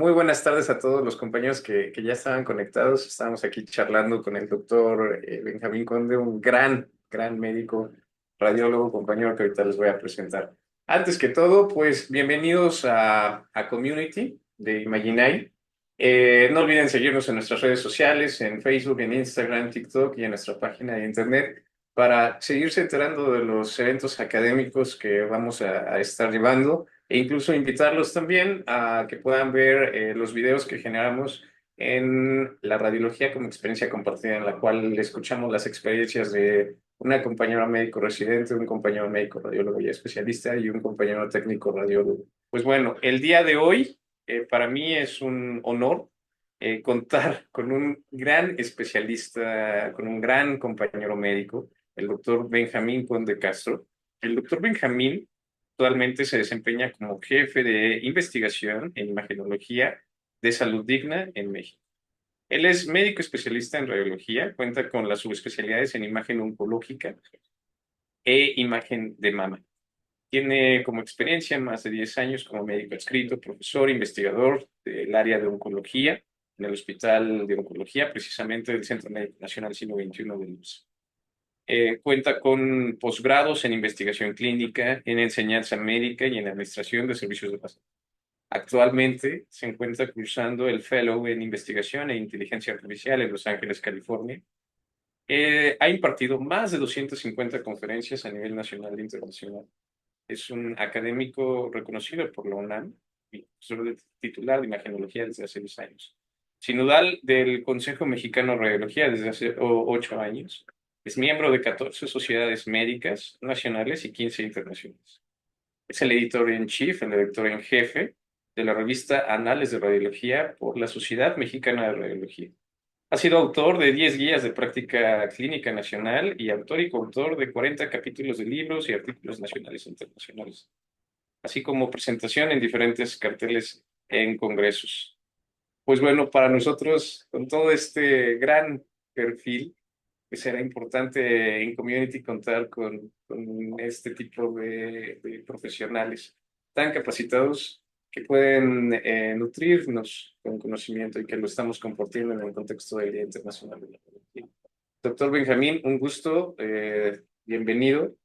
Muy buenas tardes a todos los compañeros que ya estaban conectados. Estábamos aquí charlando con el doctor Benjamín Conde, un gran médico, radiólogo, compañero que ahorita les voy a presentar. Antes que todo, pues bienvenidos a Community de Imaginai. No olviden seguirnos en nuestras redes sociales, en Facebook, en Instagram, TikTok y en nuestra página de internet para seguirse enterando de los eventos académicos que vamos a estar llevando e incluso invitarlos también a que puedan ver los videos que generamos en la radiología como experiencia compartida, en la cual escuchamos las experiencias de una compañera médico residente, un compañero médico radiólogo y especialista y un compañero técnico radiólogo. Pues bueno, el día de hoy para mí es un honor contar con un gran especialista, con un gran compañero médico, el doctor Benjamín Conde Castro. El doctor Benjamín actualmente se desempeña como jefe de investigación en imagenología de salud digna en México. Él es médico especialista en radiología, cuenta con las subespecialidades en imagen oncológica e imagen de mama. Tiene como experiencia más de 10 años como médico adscrito, profesor, investigador del área de oncología en el Hospital de Oncología, precisamente del Centro Médico Nacional Siglo XXI de Luz. Cuenta con posgrados en investigación clínica, en enseñanza médica y en administración de servicios de salud. Actualmente se encuentra cursando el Fellow en Investigación e Inteligencia Artificial en Los Ángeles, California. Ha impartido más de 250 conferencias a nivel nacional e internacional. Es un académico reconocido por la UNAM y profesor titular de imagenología desde hace 10 años. Sinodal del Consejo Mexicano de Radiología desde hace 8 años. Es miembro de 14 sociedades médicas nacionales y 15 internacionales. Es el editor en chief, el editor en jefe de la revista Anales de Radiología por la Sociedad Mexicana de Radiología. Ha sido autor de 10 guías de práctica clínica nacional y autor y coautor de 40 capítulos de libros y artículos nacionales e internacionales, así como presentación en diferentes carteles en congresos. Pues bueno, para nosotros, con todo este gran perfil, pues será importante en Community contar con este tipo de profesionales tan capacitados que pueden nutrirnos con conocimiento y que lo estamos compartiendo en el contexto del Día Internacional de la Radiología. Doctor Benjamín, un gusto, bienvenido.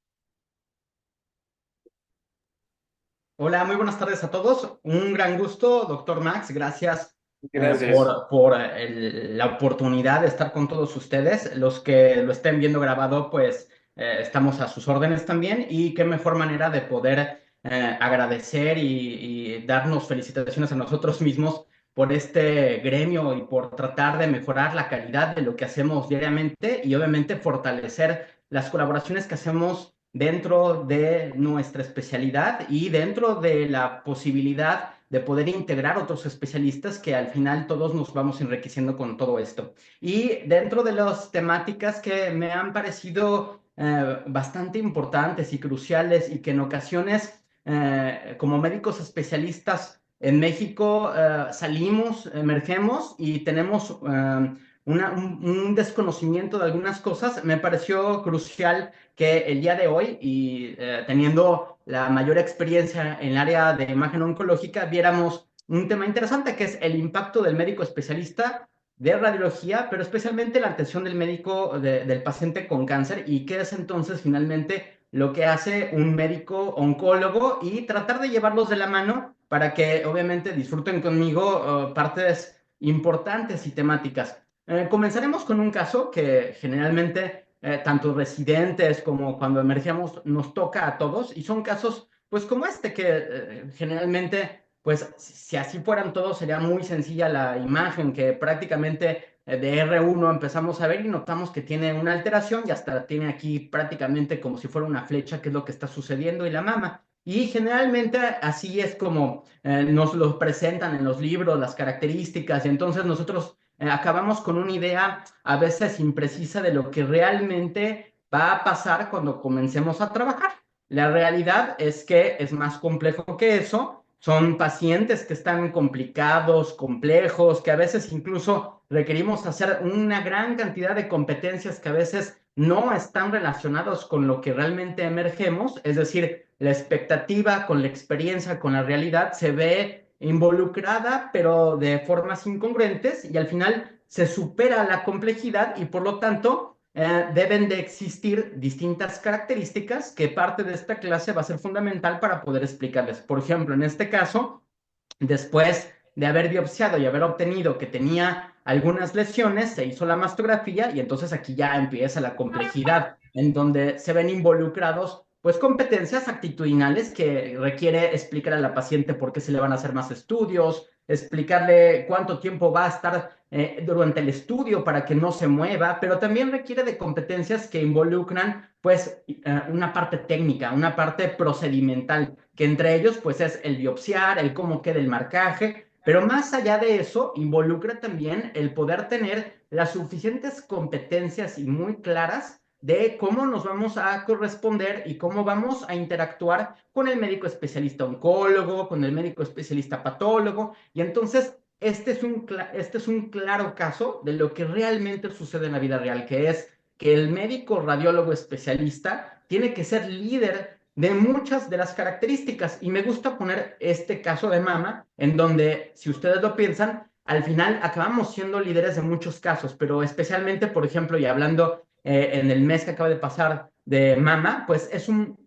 Hola, muy buenas tardes a todos. Un gran gusto, doctor Max. Gracias Gracias. por la oportunidad de estar con todos ustedes. Los que lo estén viendo grabado, pues estamos a sus órdenes también. Y qué mejor manera de poder agradecer y darnos felicitaciones a nosotros mismos por este gremio y por tratar de mejorar la calidad de lo que hacemos diariamente y obviamente fortalecer las colaboraciones que hacemos dentro de nuestra especialidad y dentro de la posibilidad de poder integrar otros especialistas que al final todos nos vamos enriqueciendo con todo esto. Y dentro de las temáticas que me han parecido bastante importantes y cruciales y que en ocasiones como médicos especialistas en México salimos, emergemos y tenemos un desconocimiento de algunas cosas, me pareció crucial que el día de hoy y teniendo la mayor experiencia en el área de imagen oncológica, viéramos un tema interesante que es el impacto del médico especialista de radiología, pero especialmente la atención del médico del paciente con cáncer y qué es entonces finalmente lo que hace un médico oncólogo y tratar de llevarlos de la mano para que obviamente disfruten conmigo partes importantes y temáticas. Comenzaremos con un caso que generalmente tanto residentes como cuando emergemos nos toca a todos y son casos pues como este que generalmente pues si así fueran todos sería muy sencilla la imagen que prácticamente de R1 empezamos a ver y notamos que tiene una alteración y hasta tiene aquí prácticamente como si fuera una flecha que es lo que está sucediendo y la mama. Y generalmente así es como nos lo presentan en los libros, las características, y entonces nosotros acabamos con una idea a veces imprecisa de lo que realmente va a pasar cuando comencemos a trabajar. La realidad es que es más complejo que eso. Son pacientes que están complicados, complejos, que a veces incluso requerimos hacer una gran cantidad de competencias que a veces no están relacionados con lo que realmente emergemos, es decir, la expectativa con la experiencia, con la realidad, se ve involucrada, pero de formas incongruentes, y al final se supera la complejidad y por lo tanto deben de existir distintas características que parte de esta clase va a ser fundamental para poder explicarles. Por ejemplo, en este caso, después de haber biopsiado y haber obtenido que tenía algunas lesiones, se hizo la mastografía y entonces aquí ya empieza la complejidad en donde se ven involucrados pues competencias actitudinales que requiere explicar a la paciente por qué se le van a hacer más estudios, explicarle cuánto tiempo va a estar durante el estudio para que no se mueva, pero también requiere de competencias que involucran pues una parte técnica, una parte procedimental, que entre ellos pues es el biopsiar, el cómo queda el marcaje, pero más allá de eso involucra también el poder tener las suficientes competencias y muy claras de cómo nos vamos a corresponder y cómo vamos a interactuar con el médico especialista oncólogo, con el médico especialista patólogo, y entonces este es un claro caso de lo que realmente sucede en la vida real, que es que el médico radiólogo especialista tiene que ser líder de muchas de las características. Y me gusta poner este caso de mama, en donde, si ustedes lo piensan, al final acabamos siendo líderes de muchos casos, pero especialmente, por ejemplo, y hablando en el mes que acaba de pasar de mama, pues es un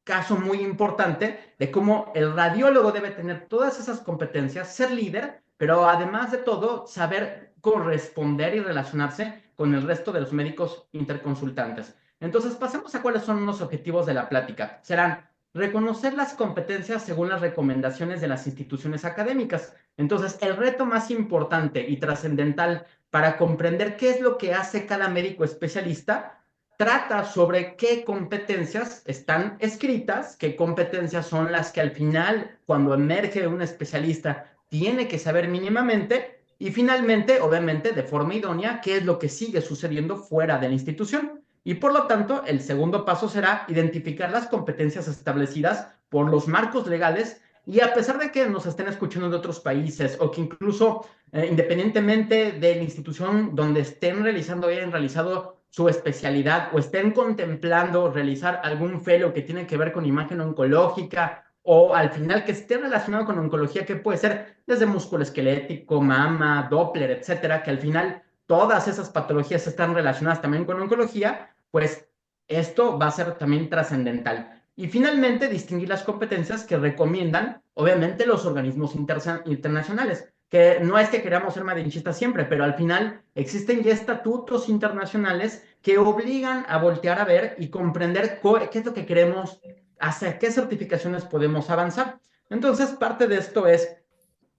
caso muy importante de cómo el radiólogo debe tener todas esas competencias, ser líder, pero además de todo, saber corresponder y relacionarse con el resto de los médicos interconsultantes. Entonces, pasemos a cuáles son los objetivos de la plática. Serán reconocer las competencias según las recomendaciones de las instituciones académicas. Entonces, el reto más importante y trascendental para comprender qué es lo que hace cada médico especialista trata sobre qué competencias están escritas, qué competencias son las que al final, cuando emerge un especialista, tiene que saber mínimamente, y finalmente, obviamente, de forma idónea, qué es lo que sigue sucediendo fuera de la institución. Y por lo tanto, el segundo paso será identificar las competencias establecidas por los marcos legales, y a pesar de que nos estén escuchando de otros países o que incluso independientemente de la institución donde estén realizando, hayan realizado su especialidad o estén contemplando realizar algún fellow que tiene que ver con imagen oncológica o al final que esté relacionado con oncología, que puede ser desde músculo esquelético, mama, Doppler, etcétera, que al final todas esas patologías están relacionadas también con oncología, pues esto va a ser también trascendental. Y finalmente, distinguir las competencias que recomiendan, obviamente, los organismos internacionales, que no es que queramos ser madinchistas siempre, pero al final existen ya estatutos internacionales que obligan a voltear a ver y comprender qué es lo que queremos, hacia qué certificaciones podemos avanzar. Entonces, parte de esto es,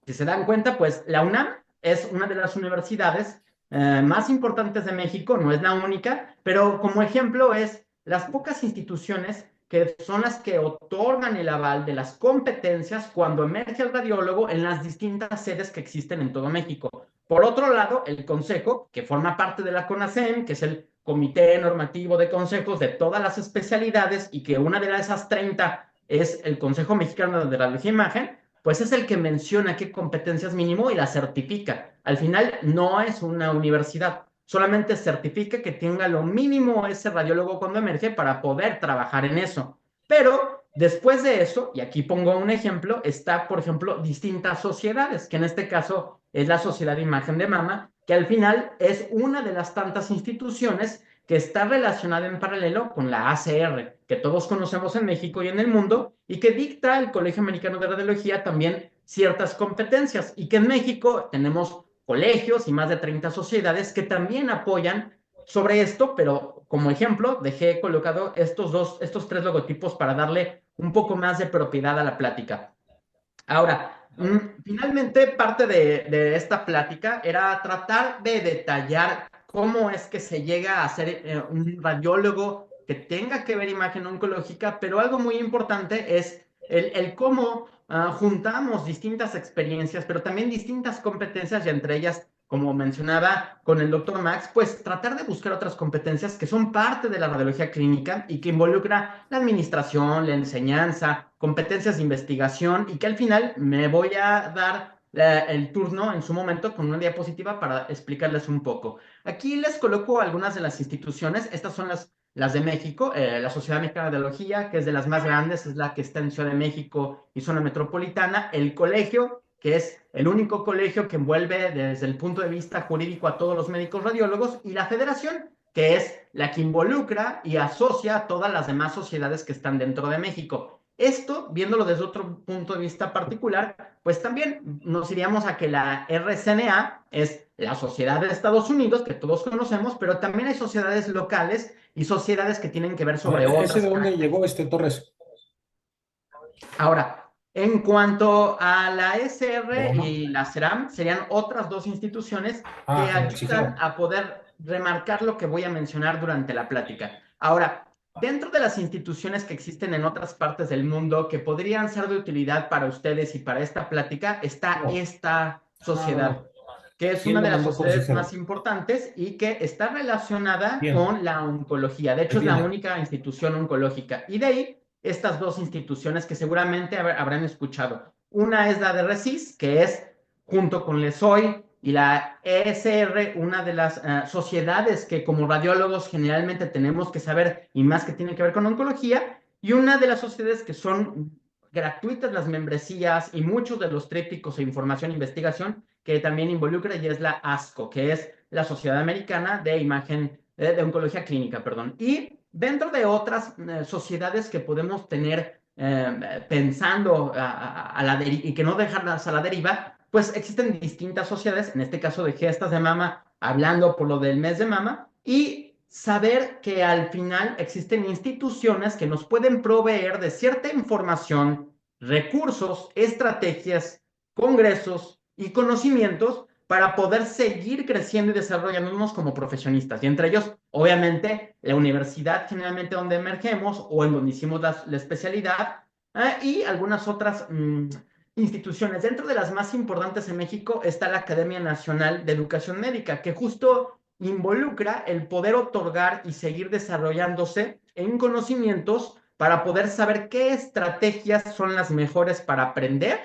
si se dan cuenta, pues la UNAM es una de las universidades más importantes de México, no es la única, pero como ejemplo es las pocas instituciones que son las que otorgan el aval de las competencias cuando emerge el radiólogo en las distintas sedes que existen en todo México. Por otro lado, el Consejo, que forma parte de la CONASEM, que es el Comité Normativo de Consejos de todas las especialidades y que una de esas 30 es el Consejo Mexicano de Radiología e Imagen, pues es el que menciona qué competencias mínimo y las certifica. Al final no es una universidad, solamente certifica que tenga lo mínimo ese radiólogo cuando emerge para poder trabajar en eso. Pero después de eso, y aquí pongo un ejemplo, está, por ejemplo, distintas sociedades, que en este caso es la Sociedad de Imagen de Mama, que al final es una de las tantas instituciones que está relacionada en paralelo con la ACR, que todos conocemos en México y en el mundo, y que dicta el Colegio Americano de Radiología también ciertas competencias, y que en México tenemos colegios y más de 30 sociedades que también apoyan sobre esto, pero como ejemplo dejé colocado estos tres logotipos para darle un poco más de propiedad a la plática. Ahora, finalmente parte de esta plática era tratar de detallar cómo es que se llega a ser un radiólogo que tenga que ver imagen oncológica, pero algo muy importante es el cómo juntamos distintas experiencias, pero también distintas competencias y entre ellas, como mencionaba con el doctor Max, pues tratar de buscar otras competencias que son parte de la radiología clínica y que involucra la administración, la enseñanza, competencias de investigación y que al final me voy a dar el turno en su momento con una diapositiva para explicarles un poco. Aquí les coloco algunas de las instituciones. Estas son las de México, la Sociedad Mexicana de Radiología, que es de las más grandes, es la que está en Ciudad de México y zona metropolitana, el colegio, que es el único colegio que envuelve desde el punto de vista jurídico a todos los médicos radiólogos, y la federación, que es la que involucra y asocia a todas las demás sociedades que están dentro de México. Esto, viéndolo desde otro punto de vista particular, pues también nos iríamos a que la RCNA es la sociedad de Estados Unidos, que todos conocemos, pero también hay sociedades locales y sociedades que tienen que ver A ver, sobre ¿ese otras de dónde llegó características. Torres? Ahora, en cuanto a la ¿De SR Roma? y la CERAM, serían otras dos instituciones que Ah, en el ayudan siglo. a poder remarcar lo que voy a mencionar durante la plática. Ahora, dentro de las instituciones que existen en otras partes del mundo que podrían ser de utilidad para ustedes y para esta plática, está No, esta no, no, sociedad, no. que es ¿Quién una lo de las mandó sociedades más consejero? importantes y que está relacionada ¿Quién? con la oncología. De Ahí hecho, es la viene. única institución oncológica. Y de ahí estas dos instituciones que seguramente habrán escuchado. Una es la de RECIS, que es junto con LESOI y la ESR, una de las sociedades que como radiólogos generalmente tenemos que saber y más que tienen que ver con oncología, y una de las sociedades que son gratuitas las membresías y muchos de los trípticos e información e investigación que también involucra, y es la ASCO, que es la Sociedad Americana de Imagen, de Oncología Clínica, perdón. Y dentro de otras sociedades que podemos tener pensando a la y que no dejarlas a la deriva, pues existen distintas sociedades, en este caso de gestas de mama, hablando por lo del mes de mama, y saber que al final existen instituciones que nos pueden proveer de cierta información, recursos, estrategias, congresos y conocimientos para poder seguir creciendo y desarrollándonos como profesionistas. Y entre ellos, obviamente, la universidad generalmente donde emergemos o en donde hicimos la especialidad, y algunas otras instituciones. Dentro de las más importantes en México está la Academia Nacional de Educación Médica, que justo involucra el poder otorgar y seguir desarrollándose en conocimientos para poder saber qué estrategias son las mejores para aprender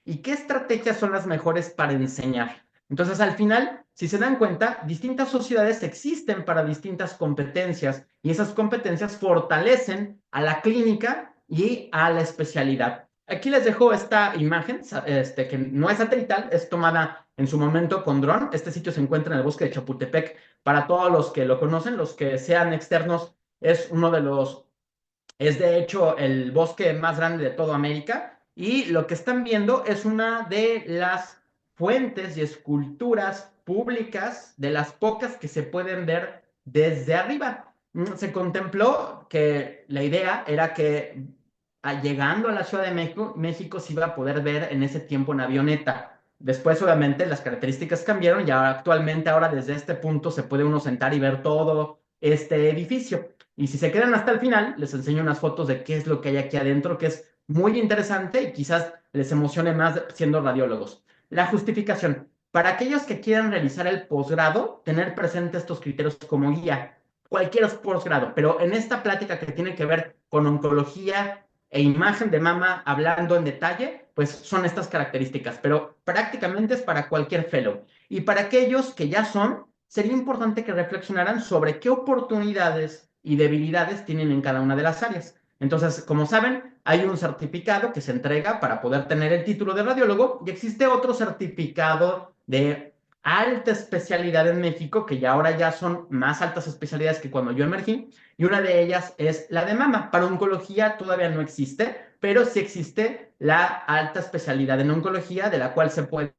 y qué estrategias son las mejores para enseñar. Entonces, al final, si se dan cuenta, distintas sociedades existen para distintas competencias y esas competencias fortalecen a la clínica y a la especialidad. Aquí les dejo esta imagen, que no es satelital, es tomada en su momento con dron. Este sitio se encuentra en el bosque de Chapultepec. Para todos los que lo conocen, los que sean externos, es uno de los, es de hecho el bosque más grande de toda América. Y lo que están viendo es una de las fuentes y esculturas públicas, de las pocas que se pueden ver desde arriba. Se contempló que la idea era que llegando a la Ciudad de México se iba a poder ver en ese tiempo en avioneta. Después, obviamente, las características cambiaron y actualmente, ahora desde este punto, se puede uno sentar y ver todo este edificio. Y si se quedan hasta el final, les enseño unas fotos de qué es lo que hay aquí adentro, que es muy interesante y quizás les emocione más siendo radiólogos. La justificación. Para aquellos que quieran realizar el posgrado, tener presente estos criterios como guía. Cualquier posgrado, pero en esta plática que tiene que ver con oncología e imagen de mama hablando en detalle, pues son estas características, pero prácticamente es para cualquier fellow. Y para aquellos que ya son, sería importante que reflexionaran sobre qué oportunidades y debilidades tienen en cada una de las áreas. Entonces, como saben, hay un certificado que se entrega para poder tener el título de radiólogo y existe otro certificado de alta especialidad en México, que ya ahora ya son más altas especialidades que cuando yo emergí, y una de ellas es la de mama. Para oncología todavía no existe, pero sí existe la alta especialidad en oncología, de la cual se puede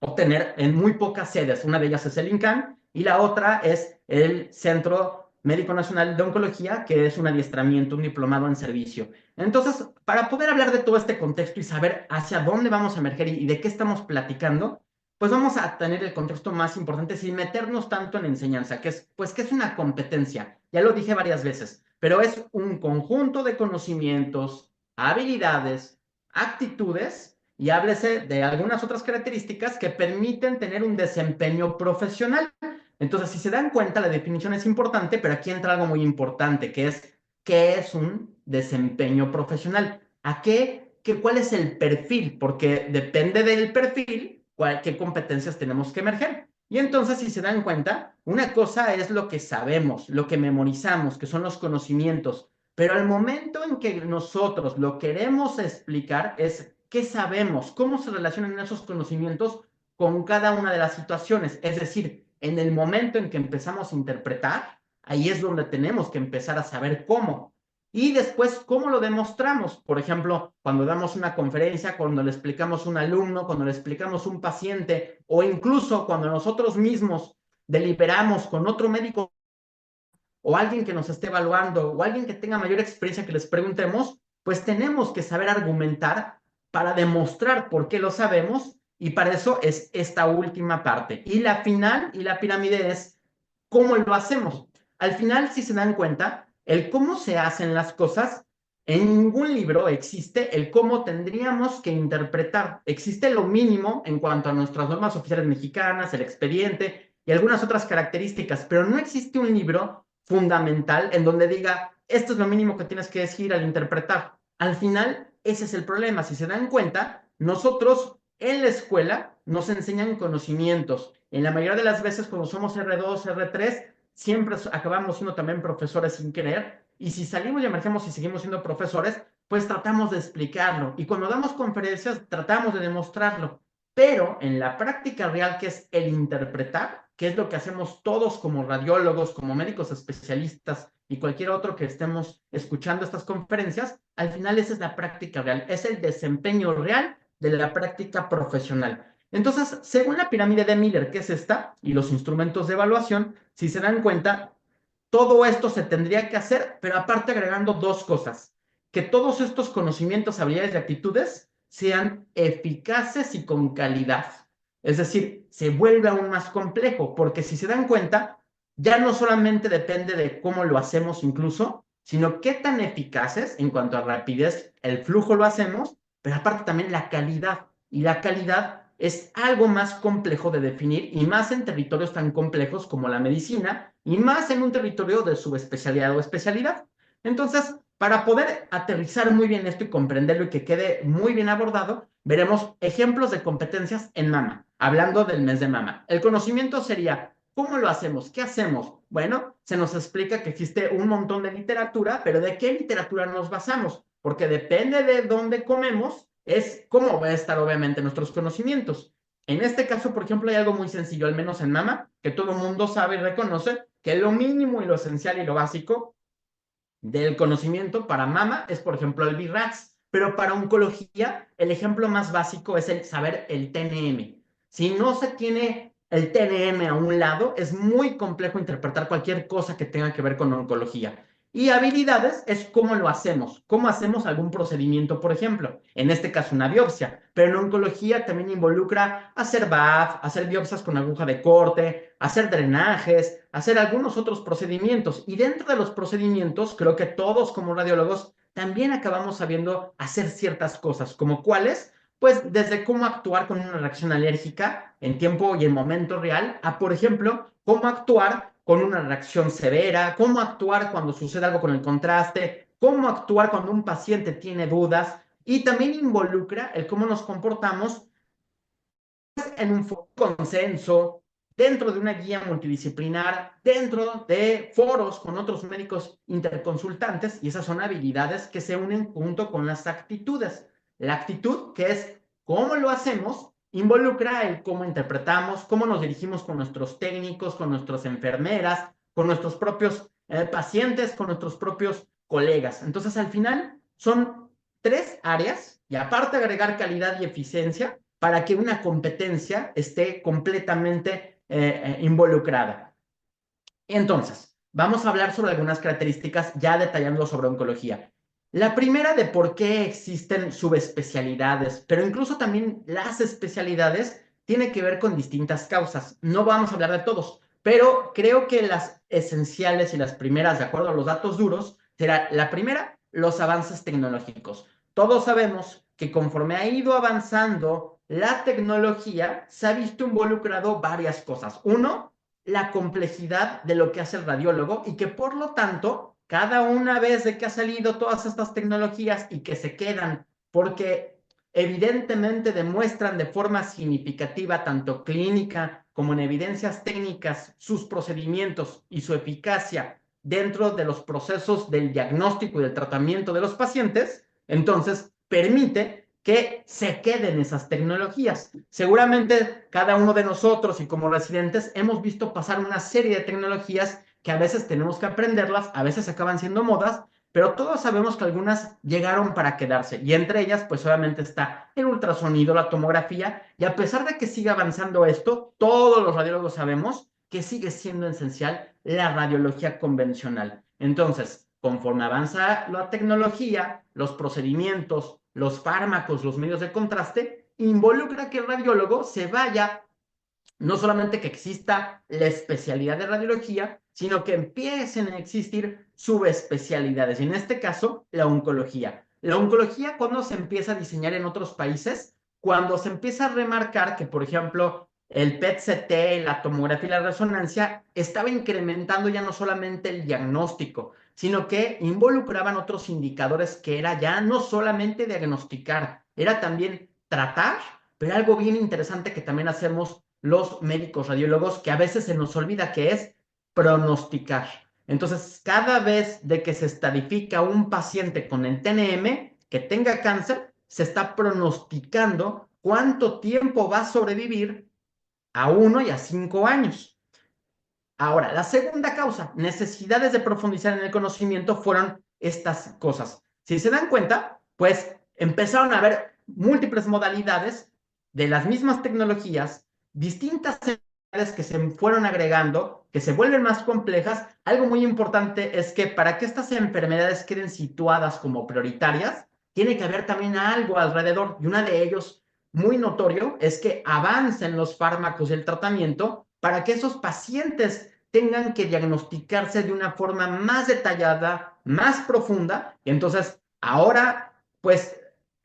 obtener en muy pocas sedes. Una de ellas es el INCAN y la otra es el Centro Médico Nacional de Oncología, que es un adiestramiento, un diplomado en servicio. Entonces, para poder hablar de todo este contexto y saber hacia dónde vamos a emerger y de qué estamos platicando, pues vamos a tener el contexto más importante sin meternos tanto en enseñanza, que es, pues, que es una competencia. Ya lo dije varias veces, pero es un conjunto de conocimientos, habilidades, actitudes y háblese de algunas otras características que permiten tener un desempeño profesional. Entonces, si se dan cuenta, la definición es importante, pero aquí entra algo muy importante, que es qué es un desempeño profesional. ¿Cuál es el perfil? Porque depende del perfil, qué competencias tenemos que emerger. Y entonces, si se dan cuenta, una cosa es lo que sabemos, lo que memorizamos, que son los conocimientos, pero al momento en que nosotros lo queremos explicar es qué sabemos, cómo se relacionan esos conocimientos con cada una de las situaciones. Es decir, en el momento en que empezamos a interpretar, ahí es donde tenemos que empezar a saber cómo. Y después, ¿cómo lo demostramos? Por ejemplo, cuando damos una conferencia, cuando le explicamos a un alumno, cuando le explicamos a un paciente, o incluso cuando nosotros mismos deliberamos con otro médico o alguien que nos esté evaluando o alguien que tenga mayor experiencia que les preguntemos, pues tenemos que saber argumentar para demostrar por qué lo sabemos y para eso es esta última parte. Y la final y la pirámide es cómo lo hacemos. Al final, si se dan cuenta, el cómo se hacen las cosas, en ningún libro existe el cómo tendríamos que interpretar. Existe lo mínimo en cuanto a nuestras normas oficiales mexicanas, el expediente y algunas otras características, pero no existe un libro fundamental en donde diga, esto es lo mínimo que tienes que decir al interpretar. Al final, ese es el problema. Si se dan cuenta, nosotros en la escuela nos enseñan conocimientos. En la mayoría de las veces cuando somos R2, R3, siempre acabamos siendo también profesores sin querer. Y si salimos y emergemos y seguimos siendo profesores, pues tratamos de explicarlo. Y cuando damos conferencias, tratamos de demostrarlo. Pero en la práctica real, que es el interpretar, que es lo que hacemos todos como radiólogos, como médicos especialistas y cualquier otro que estemos escuchando estas conferencias, al final esa es la práctica real, es el desempeño real de la práctica profesional. Entonces, según la pirámide de Miller, que es esta, y los instrumentos de evaluación, si se dan cuenta, todo esto se tendría que hacer, pero aparte agregando dos cosas, que todos estos conocimientos, habilidades y actitudes sean eficaces y con calidad. Es decir, se vuelve aún más complejo, porque si se dan cuenta, ya no solamente depende de cómo lo hacemos incluso, sino qué tan eficaces en cuanto a rapidez, el flujo lo hacemos, pero aparte también la calidad. Y la calidad es algo más complejo de definir y más en territorios tan complejos como la medicina y más en un territorio de subespecialidad o especialidad. Entonces, para poder aterrizar muy bien esto y comprenderlo y que quede muy bien abordado, veremos ejemplos de competencias en mama, hablando del mes de mama. El conocimiento sería, ¿cómo lo hacemos? ¿Qué hacemos? Bueno, se nos explica que existe un montón de literatura, pero ¿de qué literatura nos basamos? Porque depende de dónde comemos, es cómo va a estar obviamente nuestros conocimientos. En este caso, por ejemplo, hay algo muy sencillo, al menos en mama, que todo el mundo sabe y reconoce, que lo mínimo y lo esencial y lo básico del conocimiento para mama es, por ejemplo, el BIRATS, pero para oncología el ejemplo más básico es el saber el TNM. Si no se tiene el TNM a un lado, es muy complejo interpretar cualquier cosa que tenga que ver con oncología. Y habilidades es cómo hacemos algún procedimiento, por ejemplo, en este caso una biopsia, pero en oncología también involucra hacer BAF, hacer biopsias con aguja de corte, hacer drenajes, hacer algunos otros procedimientos. Y dentro de los procedimientos, creo que todos como radiólogos también acabamos sabiendo hacer ciertas cosas, como cuáles, pues desde cómo actuar con una reacción alérgica en tiempo y en momento real, a por ejemplo, cómo actuar con una reacción severa, cómo actuar cuando sucede algo con el contraste, cómo actuar cuando un paciente tiene dudas y también involucra el cómo nos comportamos en un consenso, dentro de una guía multidisciplinar, dentro de foros con otros médicos interconsultantes, y esas son habilidades que se unen junto con las actitudes. La actitud, que es cómo lo hacemos, involucra el cómo interpretamos, cómo nos dirigimos con nuestros técnicos, con nuestras enfermeras, con nuestros propios pacientes, con nuestros propios colegas. Entonces, al final, son tres áreas, y aparte agregar calidad y eficiencia, para que una competencia esté completamente involucrada. Entonces, vamos a hablar sobre algunas características ya detallando sobre oncología. La primera de por qué existen subespecialidades, pero incluso también las especialidades, tiene que ver con distintas causas. No vamos a hablar de todos, pero creo que las esenciales y las primeras, de acuerdo a los datos duros, será la primera, los avances tecnológicos. Todos sabemos que conforme ha ido avanzando la tecnología, se ha visto involucrado varias cosas. Uno, la complejidad de lo que hace el radiólogo y que por lo tanto, cada una vez de que ha salido todas estas tecnologías y que se quedan porque evidentemente demuestran de forma significativa, tanto clínica como en evidencias técnicas, sus procedimientos y su eficacia dentro de los procesos del diagnóstico y del tratamiento de los pacientes, entonces permite que se queden esas tecnologías. Seguramente cada uno de nosotros y como residentes hemos visto pasar una serie de tecnologías que a veces tenemos que aprenderlas, a veces acaban siendo modas, pero todos sabemos que algunas llegaron para quedarse y entre ellas pues obviamente está el ultrasonido, la tomografía y a pesar de que siga avanzando esto, todos los radiólogos sabemos que sigue siendo esencial la radiología convencional. Entonces, conforme avanza la tecnología, los procedimientos, los fármacos, los medios de contraste, involucra que el radiólogo se vaya no solamente que exista la especialidad de radiología, sino que empiecen a existir subespecialidades, y en este caso, la oncología. La oncología, cuando se empieza a diseñar en otros países, cuando se empieza a remarcar que, por ejemplo, el PET-CT, la tomografía y la resonancia estaba incrementando ya no solamente el diagnóstico, sino que involucraban otros indicadores que era ya no solamente diagnosticar, era también tratar, pero algo bien interesante que también hacemos los médicos radiólogos, que a veces se nos olvida que es pronosticar. Entonces, cada vez de que se estadifica un paciente con el TNM que tenga cáncer, se está pronosticando cuánto tiempo va a sobrevivir a 1 y a 5 años. Ahora, la segunda causa, necesidades de profundizar en el conocimiento, fueron estas cosas. Si se dan cuenta, pues empezaron a haber múltiples modalidades de las mismas tecnologías, distintas enfermedades que se fueron agregando, que se vuelven más complejas. Algo muy importante es que para que estas enfermedades queden situadas como prioritarias, tiene que haber también algo alrededor, y una de ellos muy notorio es que avancen los fármacos del tratamiento para que esos pacientes tengan que diagnosticarse de una forma más detallada, más profunda. Y entonces, ahora, pues,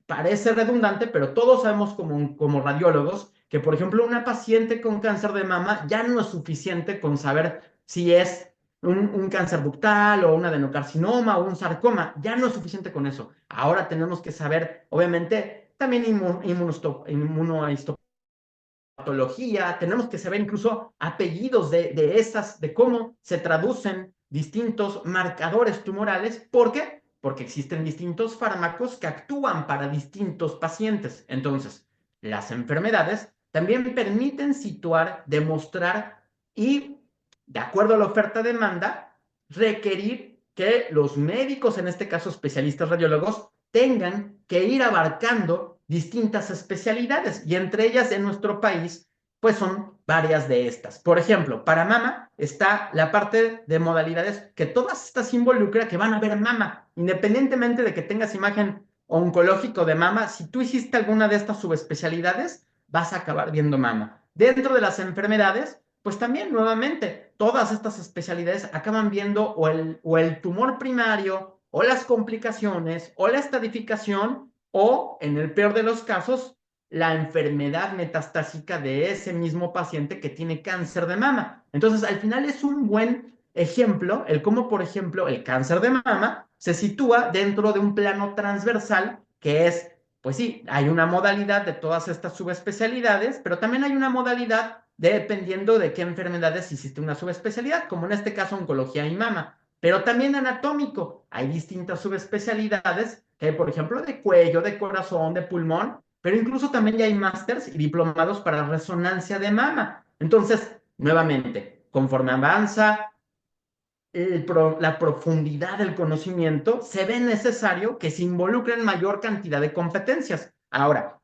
parece redundante, pero todos sabemos como radiólogos que, por ejemplo, una paciente con cáncer de mama ya no es suficiente con saber si es un cáncer ductal o un adenocarcinoma o un sarcoma. Ya no es suficiente con eso. Ahora tenemos que saber, obviamente, también inmunohistopatología, tenemos que saber incluso apellidos de cómo se traducen distintos marcadores tumorales. ¿Por qué? Porque existen distintos fármacos que actúan para distintos pacientes. Entonces, las enfermedades también permiten situar, demostrar y, de acuerdo a la oferta-demanda, requerir que los médicos, en este caso especialistas radiólogos, tengan que ir abarcando distintas especialidades y entre ellas en nuestro país, pues son varias de estas. Por ejemplo, para mama está la parte de modalidades que todas estas involucra que van a ver mama, independientemente de que tengas imagen oncológico de mama, si tú hiciste alguna de estas subespecialidades, vas a acabar viendo mama. Dentro de las enfermedades, pues también nuevamente, todas estas especialidades acaban viendo o el tumor primario, o las complicaciones, o la estadificación, o en el peor de los casos, la enfermedad metastásica de ese mismo paciente que tiene cáncer de mama. Entonces, al final es un buen ejemplo, el cómo, por ejemplo, el cáncer de mama se sitúa dentro de un plano transversal que es, pues sí, hay una modalidad de todas estas subespecialidades, pero también hay una modalidad dependiendo de qué enfermedades hiciste una subespecialidad, como en este caso oncología y mama, pero también anatómico. Hay distintas subespecialidades, que hay, por ejemplo, de cuello, de corazón, de pulmón, pero incluso también ya hay másters y diplomados para resonancia de mama. Entonces, nuevamente, conforme avanza la profundidad del conocimiento, se ve necesario que se involucren mayor cantidad de competencias. Ahora,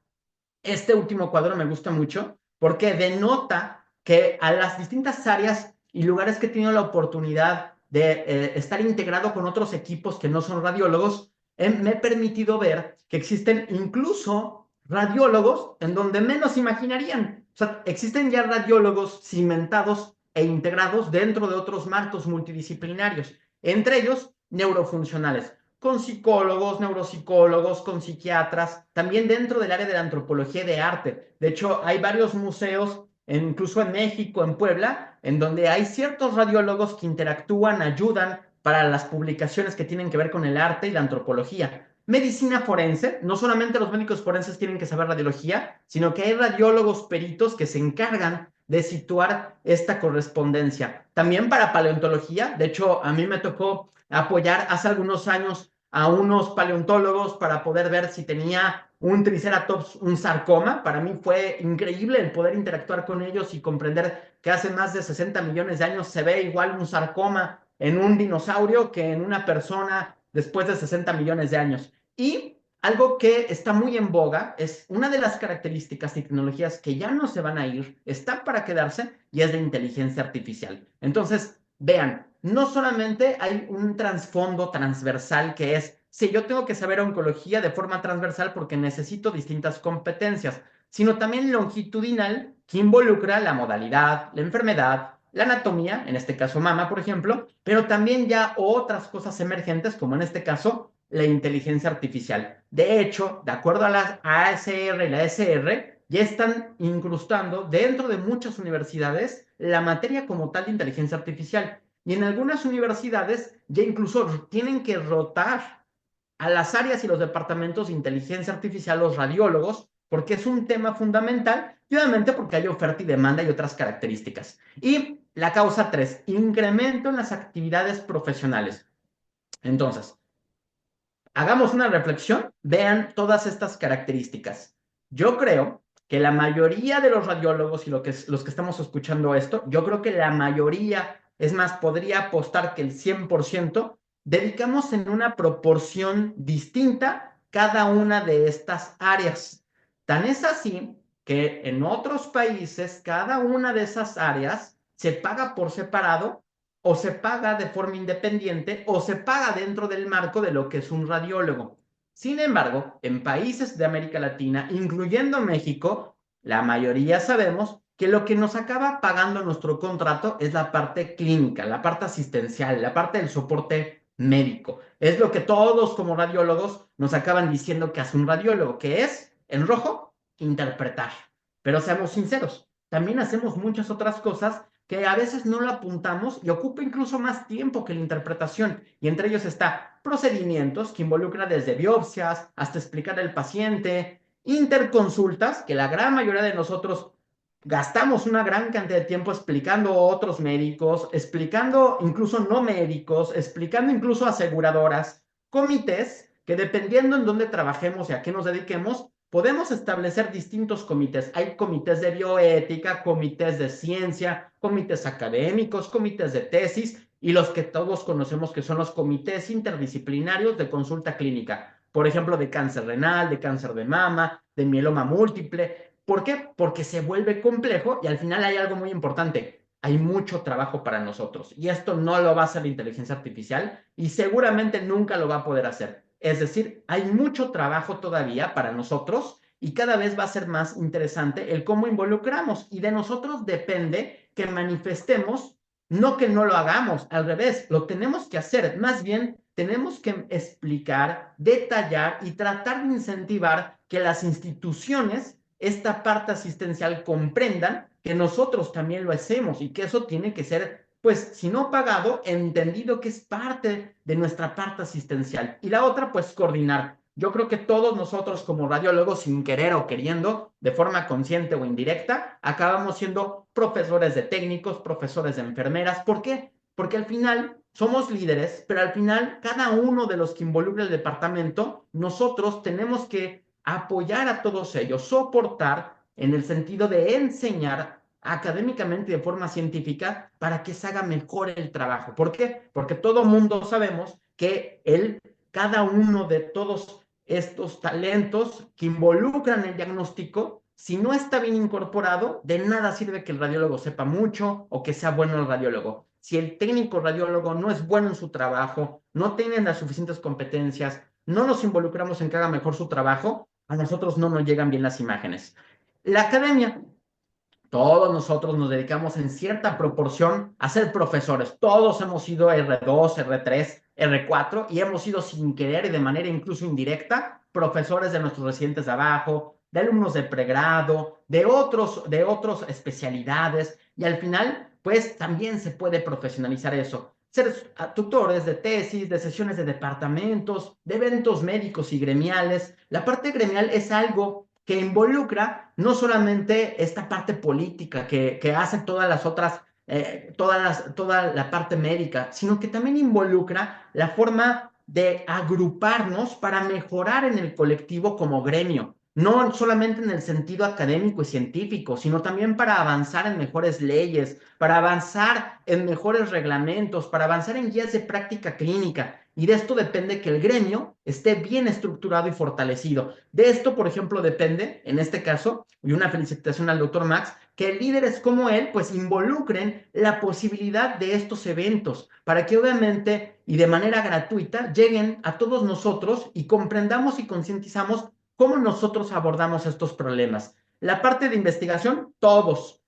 este último cuadro me gusta mucho porque denota que a las distintas áreas y lugares que he tenido la oportunidad de estar integrado con otros equipos que no son radiólogos, me he permitido ver que existen incluso radiólogos en donde menos imaginarían. O sea, existen ya radiólogos cimentados e integrados dentro de otros marcos multidisciplinarios, entre ellos neurofuncionales, con psicólogos, neuropsicólogos, con psiquiatras, también dentro del área de la antropología y de arte. De hecho, hay varios museos, incluso en México, en Puebla, en donde hay ciertos radiólogos que interactúan, ayudan para las publicaciones que tienen que ver con el arte y la antropología. Medicina forense, no solamente los médicos forenses tienen que saber radiología, sino que hay radiólogos peritos que se encargan de situar esta correspondencia. También para paleontología, de hecho, a mí me tocó apoyar hace algunos años a unos paleontólogos para poder ver si tenía un triceratops, un sarcoma. Para mí fue increíble el poder interactuar con ellos y comprender que hace más de 60 millones de años se ve igual un sarcoma en un dinosaurio que en una persona después de 60 millones de años. Y algo que está muy en boga es una de las características y tecnologías que ya no se van a ir, está para quedarse, y es la inteligencia artificial. Entonces, vean, no solamente hay un trasfondo transversal que es, sí, yo tengo que saber oncología de forma transversal porque necesito distintas competencias, sino también longitudinal que involucra la modalidad, la enfermedad, la anatomía, en este caso mama, por ejemplo, pero también ya otras cosas emergentes, como en este caso la inteligencia artificial. De hecho, de acuerdo a la ASR y la SR, ya están incrustando dentro de muchas universidades la materia como tal de inteligencia artificial. Y en algunas universidades ya incluso tienen que rotar a las áreas y los departamentos de inteligencia artificial, los radiólogos, porque es un tema fundamental y obviamente porque hay oferta y demanda y otras características. Y la causa 3, incremento en las actividades profesionales. Entonces, hagamos una reflexión, vean todas estas características. Yo creo que la mayoría de los radiólogos y los que estamos escuchando esto, yo creo que la mayoría, es más, podría apostar que el 100%, dedicamos en una proporción distinta cada una de estas áreas. Tan es así que en otros países cada una de esas áreas se paga por separado o se paga de forma independiente o se paga dentro del marco de lo que es un radiólogo. Sin embargo, en países de América Latina, incluyendo México, la mayoría sabemos que lo que nos acaba pagando nuestro contrato es la parte clínica, la parte asistencial, la parte del soporte médico. Es lo que todos como radiólogos nos acaban diciendo que hace un radiólogo, que es, en rojo, interpretar. Pero seamos sinceros, también hacemos muchas otras cosas que a veces no lo apuntamos y ocupa incluso más tiempo que la interpretación. Y entre ellos está procedimientos que involucran desde biopsias hasta explicar al paciente, interconsultas, que la gran mayoría de nosotros gastamos una gran cantidad de tiempo explicando a otros médicos, explicando incluso no médicos, explicando incluso aseguradoras, comités, que dependiendo en dónde trabajemos y a qué nos dediquemos, podemos establecer distintos comités. Hay comités de bioética, comités de ciencia, comités académicos, comités de tesis y los que todos conocemos que son los comités interdisciplinarios de consulta clínica. Por ejemplo, de cáncer renal, de cáncer de mama, de mieloma múltiple. ¿Por qué? Porque se vuelve complejo y al final hay algo muy importante. Hay mucho trabajo para nosotros y esto no lo va a hacer la inteligencia artificial y seguramente nunca lo va a poder hacer. Es decir, hay mucho trabajo todavía para nosotros y cada vez va a ser más interesante el cómo involucramos y de nosotros depende que manifestemos, no que no lo hagamos, al revés, lo tenemos que hacer, más bien tenemos que explicar, detallar y tratar de incentivar que las instituciones esta parte asistencial comprendan que nosotros también lo hacemos y que eso tiene que ser, pues, si no pagado, entendido que es parte de nuestra parte asistencial. Y la otra, pues, coordinar. Yo creo que todos nosotros como radiólogos, sin querer o queriendo, de forma consciente o indirecta, acabamos siendo profesores de técnicos, profesores de enfermeras. ¿Por qué? Porque al final somos líderes, pero al final cada uno de los que involucra el departamento, nosotros tenemos que apoyar a todos ellos, soportar en el sentido de enseñar académicamente de forma científica para que se haga mejor el trabajo. ¿Por qué? Porque todo mundo sabemos que cada uno de todos estos talentos que involucran el diagnóstico, si no está bien incorporado, de nada sirve que el radiólogo sepa mucho o que sea bueno el radiólogo. Si el técnico radiólogo no es bueno en su trabajo, no tiene las suficientes competencias, no nos involucramos en que haga mejor su trabajo, a nosotros no nos llegan bien las imágenes. La academia, todos nosotros nos dedicamos en cierta proporción a ser profesores. Todos hemos sido R2, R3, R4 y hemos sido sin querer y de manera incluso indirecta profesores de nuestros residentes de abajo, de alumnos de pregrado, de otras especialidades y al final, pues también se puede profesionalizar eso. Ser tutores de tesis, de sesiones de departamentos, de eventos médicos y gremiales. La parte gremial es algo que involucra no solamente esta parte política que hace todas las otras, toda la parte médica, sino que también involucra la forma de agruparnos para mejorar en el colectivo como gremio, no solamente en el sentido académico y científico, sino también para avanzar en mejores leyes, para avanzar en mejores reglamentos, para avanzar en guías de práctica clínica. Y de esto depende que el gremio esté bien estructurado y fortalecido. De esto, por ejemplo, depende, en este caso, y una felicitación al doctor Max, que líderes como él pues involucren la posibilidad de estos eventos para que obviamente y de manera gratuita lleguen a todos nosotros y comprendamos y concientizamos cómo nosotros abordamos estos problemas. La parte de investigación, todos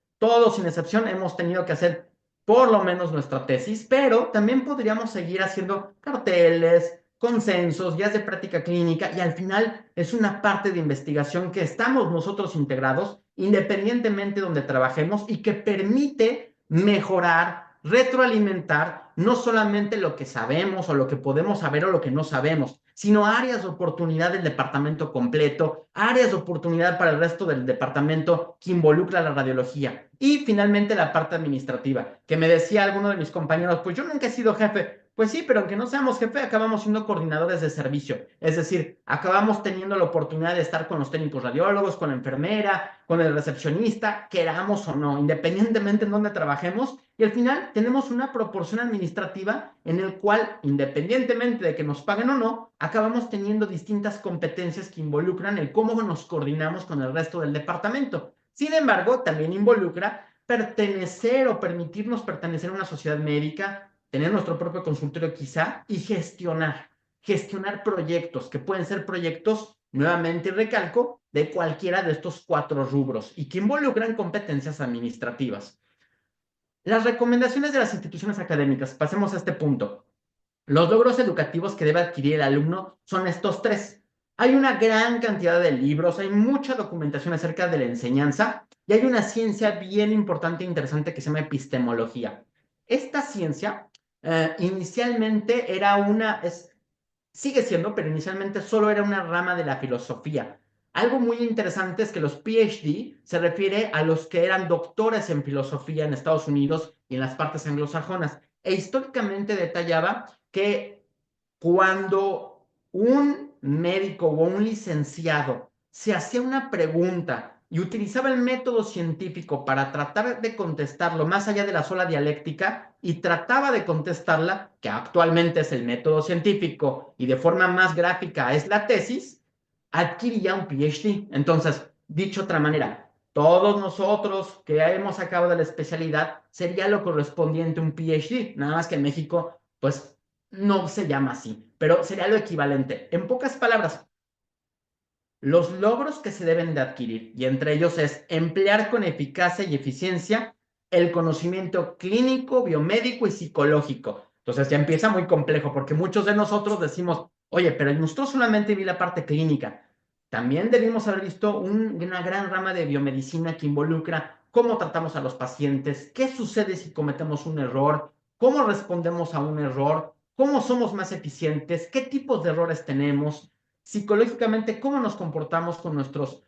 sin excepción hemos tenido que hacer por lo menos nuestra tesis, pero también podríamos seguir haciendo carteles, consensos, guías de práctica clínica y al final es una parte de investigación que estamos nosotros integrados independientemente de donde trabajemos y que permite mejorar, retroalimentar no solamente lo que sabemos o lo que podemos saber o lo que no sabemos, sino áreas de oportunidad del departamento completo, áreas de oportunidad para el resto del departamento que involucra la radiología. Y finalmente la parte administrativa, que me decía alguno de mis compañeros, pues yo nunca he sido jefe. Pues sí, pero aunque no seamos jefe, acabamos siendo coordinadores de servicio. Es decir, acabamos teniendo la oportunidad de estar con los técnicos radiólogos, con la enfermera, con el recepcionista, queramos o no, independientemente en dónde trabajemos. Y al final tenemos una proporción administrativa en el cual, independientemente de que nos paguen o no, acabamos teniendo distintas competencias que involucran el cómo nos coordinamos con el resto del departamento. Sin embargo, también involucra pertenecer o permitirnos pertenecer a una sociedad médica, tener nuestro propio consultorio quizá y gestionar proyectos que pueden ser proyectos, nuevamente recalco, de cualquiera de estos 4 rubros y que involucran competencias administrativas. Las recomendaciones de las instituciones académicas, pasemos a este punto. Los logros educativos que debe adquirir el alumno son estos 3. Hay una gran cantidad de libros, hay mucha documentación acerca de la enseñanza y hay una ciencia bien importante e interesante que se llama epistemología. Esta ciencia inicialmente era sigue siendo, pero inicialmente solo era una rama de la filosofía. Algo muy interesante es que los PhD se refiere a los que eran doctores en filosofía en Estados Unidos y en las partes anglosajonas. E históricamente detallaba que cuando un médico o un licenciado se hacía una pregunta y utilizaba el método científico para tratar de contestarlo más allá de la sola dialéctica y trataba de contestarla, que actualmente es el método científico y de forma más gráfica es la tesis, adquiría un PhD. Entonces, dicho de otra manera, todos nosotros que hemos acabado la especialidad sería lo correspondiente a un PhD, nada más que en México, pues no se llama así, pero sería lo equivalente. En pocas palabras, los logros que se deben de adquirir, y entre ellos es emplear con eficacia y eficiencia el conocimiento clínico, biomédico y psicológico. Entonces ya empieza muy complejo, porque muchos de nosotros decimos, oye, pero nosotros solamente vi la parte clínica. También debimos haber visto una gran rama de biomedicina que involucra cómo tratamos a los pacientes, qué sucede si cometemos un error, cómo respondemos a un error, cómo somos más eficientes, qué tipos de errores tenemos, psicológicamente cómo nos comportamos con nuestros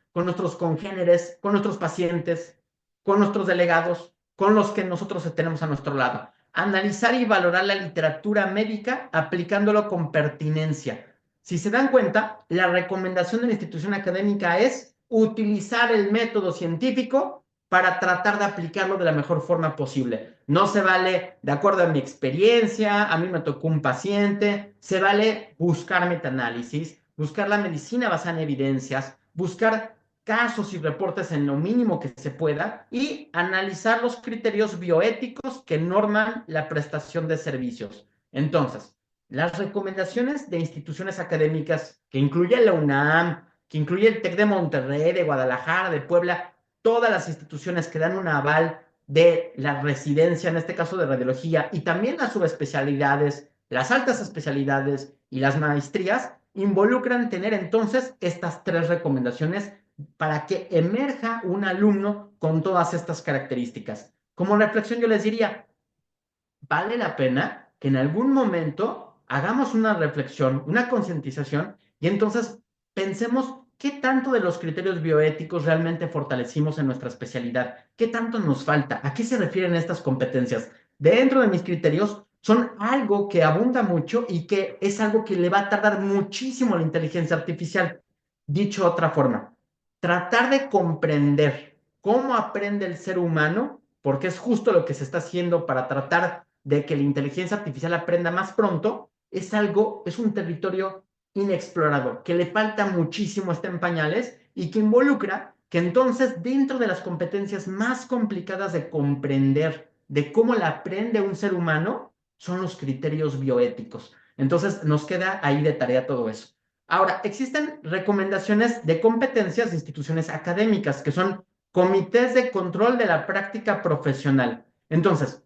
congéneres, con nuestros pacientes, con nuestros delegados, con los que nosotros tenemos a nuestro lado. Analizar y valorar la literatura médica aplicándolo con pertinencia. Si se dan cuenta, la recomendación de la institución académica es utilizar el método científico para tratar de aplicarlo de la mejor forma posible. No se vale, de acuerdo a mi experiencia, a mí me tocó un paciente, se vale buscar metaanálisis, buscar la medicina basada en evidencias, buscar casos y reportes en lo mínimo que se pueda y analizar los criterios bioéticos que norman la prestación de servicios. Entonces, las recomendaciones de instituciones académicas, que incluye la UNAM, que incluye el TEC de Monterrey, de Guadalajara, de Puebla, todas las instituciones que dan un aval de la residencia, en este caso de radiología, y también las subespecialidades, las altas especialidades y las maestrías, involucran tener entonces estas 3 recomendaciones para que emerja un alumno con todas estas características. Como reflexión yo les diría, vale la pena que en algún momento hagamos una reflexión, una concientización y entonces pensemos qué tanto de los criterios bioéticos realmente fortalecimos en nuestra especialidad, qué tanto nos falta, a qué se refieren estas competencias. Dentro de mis criterios, son algo que abunda mucho y que es algo que le va a tardar muchísimo a la inteligencia artificial. Dicho de otra forma, tratar de comprender cómo aprende el ser humano, porque es justo lo que se está haciendo para tratar de que la inteligencia artificial aprenda más pronto, es un territorio inexplorado, que le falta muchísimo, está en pañales y que involucra que entonces dentro de las competencias más complicadas de comprender de cómo la aprende un ser humano son los criterios bioéticos. Entonces nos queda ahí de tarea todo eso. Ahora, existen recomendaciones de competencias de instituciones académicas, que son comités de control de la práctica profesional. Entonces,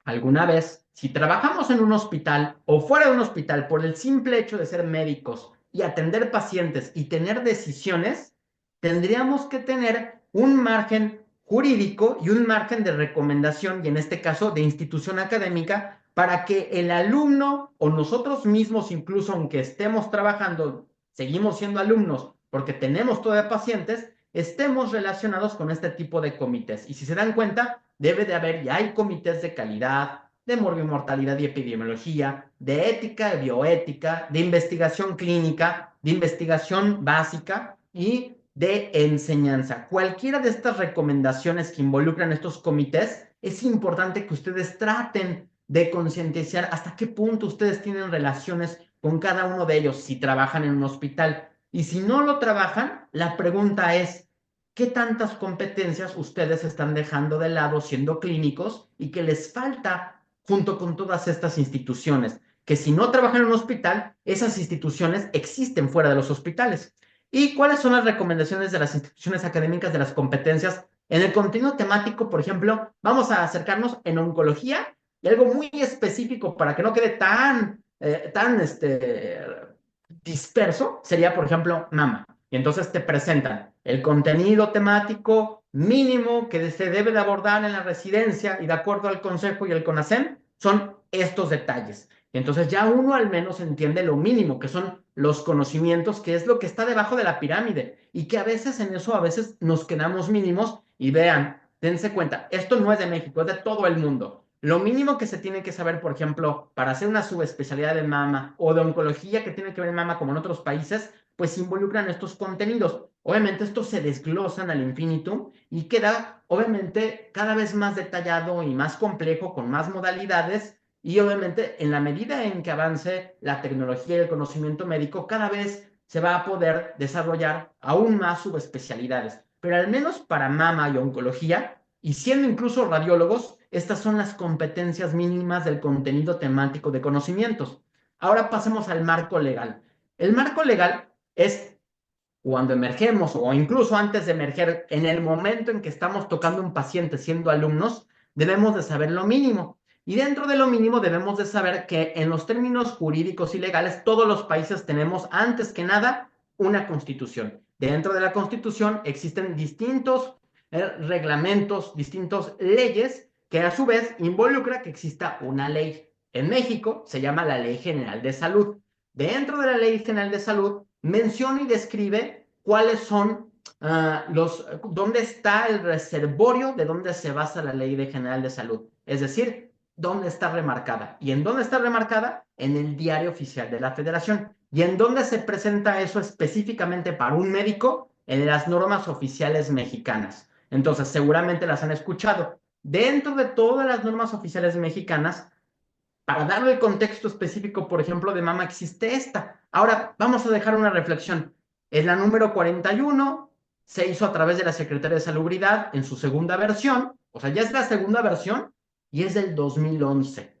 alguna vez, si trabajamos en un hospital o fuera de un hospital por el simple hecho de ser médicos y atender pacientes y tener decisiones, tendríamos que tener un margen jurídico y un margen de recomendación, y en este caso de institución académica, para que el alumno o nosotros mismos, incluso aunque estemos trabajando, seguimos siendo alumnos porque tenemos todavía pacientes, estemos relacionados con este tipo de comités. Y si se dan cuenta, debe de haber, ya hay comités de calidad, de morbimortalidad y epidemiología, de ética, de bioética, de investigación clínica, de investigación básica y de enseñanza. Cualquiera de estas recomendaciones que involucran estos comités, es importante que ustedes traten de concientizar hasta qué punto ustedes tienen relaciones con cada uno de ellos si trabajan en un hospital. Y si no lo trabajan, la pregunta es, ¿qué tantas competencias ustedes están dejando de lado siendo clínicos y que les falta junto con todas estas instituciones? Que si no trabajan en un hospital, esas instituciones existen fuera de los hospitales. ¿Y cuáles son las recomendaciones de las instituciones académicas de las competencias? En el contenido temático, por ejemplo, vamos a acercarnos en oncología y algo muy específico para que no quede tan disperso, sería, por ejemplo, mama. Y entonces te presentan el contenido temático mínimo que se debe de abordar en la residencia y de acuerdo al Consejo y el CONASEM, son estos detalles. Y entonces ya uno al menos entiende lo mínimo, que son los conocimientos, que es lo que está debajo de la pirámide y que a veces en eso a veces nos quedamos mínimos y vean, dense cuenta, esto no es de México, es de todo el mundo. Lo mínimo que se tiene que saber, por ejemplo, para hacer una subespecialidad de mama o de oncología que tiene que ver en mama como en otros países, pues involucran estos contenidos. Obviamente estos se desglosan al infinitum y queda obviamente cada vez más detallado y más complejo con más modalidades y obviamente en la medida en que avance la tecnología y el conocimiento médico, cada vez se va a poder desarrollar aún más subespecialidades. Pero al menos para mama y oncología, y siendo incluso radiólogos, estas son las competencias mínimas del contenido temático de conocimientos. Ahora pasemos al marco legal. El marco legal es cuando emergemos o incluso antes de emerger, en el momento en que estamos tocando un paciente siendo alumnos, debemos de saber lo mínimo. Y dentro de lo mínimo debemos de saber que en los términos jurídicos y legales, todos los países tenemos, antes que nada, una constitución. Dentro de la constitución existen distintos reglamentos, distintas leyes, que a su vez involucra que exista una ley. En México se llama la Ley General de Salud. Dentro de la Ley General de Salud menciona y describe cuáles son dónde está el reservorio de dónde se basa la Ley General de Salud. Es decir, dónde está remarcada. ¿Y en dónde está remarcada? En el Diario Oficial de la Federación. ¿Y en dónde se presenta eso específicamente para un médico? En las normas oficiales mexicanas. Entonces, seguramente las han escuchado. Dentro de todas las normas oficiales mexicanas, para darle el contexto específico, por ejemplo, de mama, existe esta. Ahora, vamos a dejar una reflexión. Es la número 41, se hizo a través de la Secretaría de Salubridad en su segunda versión, o sea, ya es la segunda versión y es del 2011.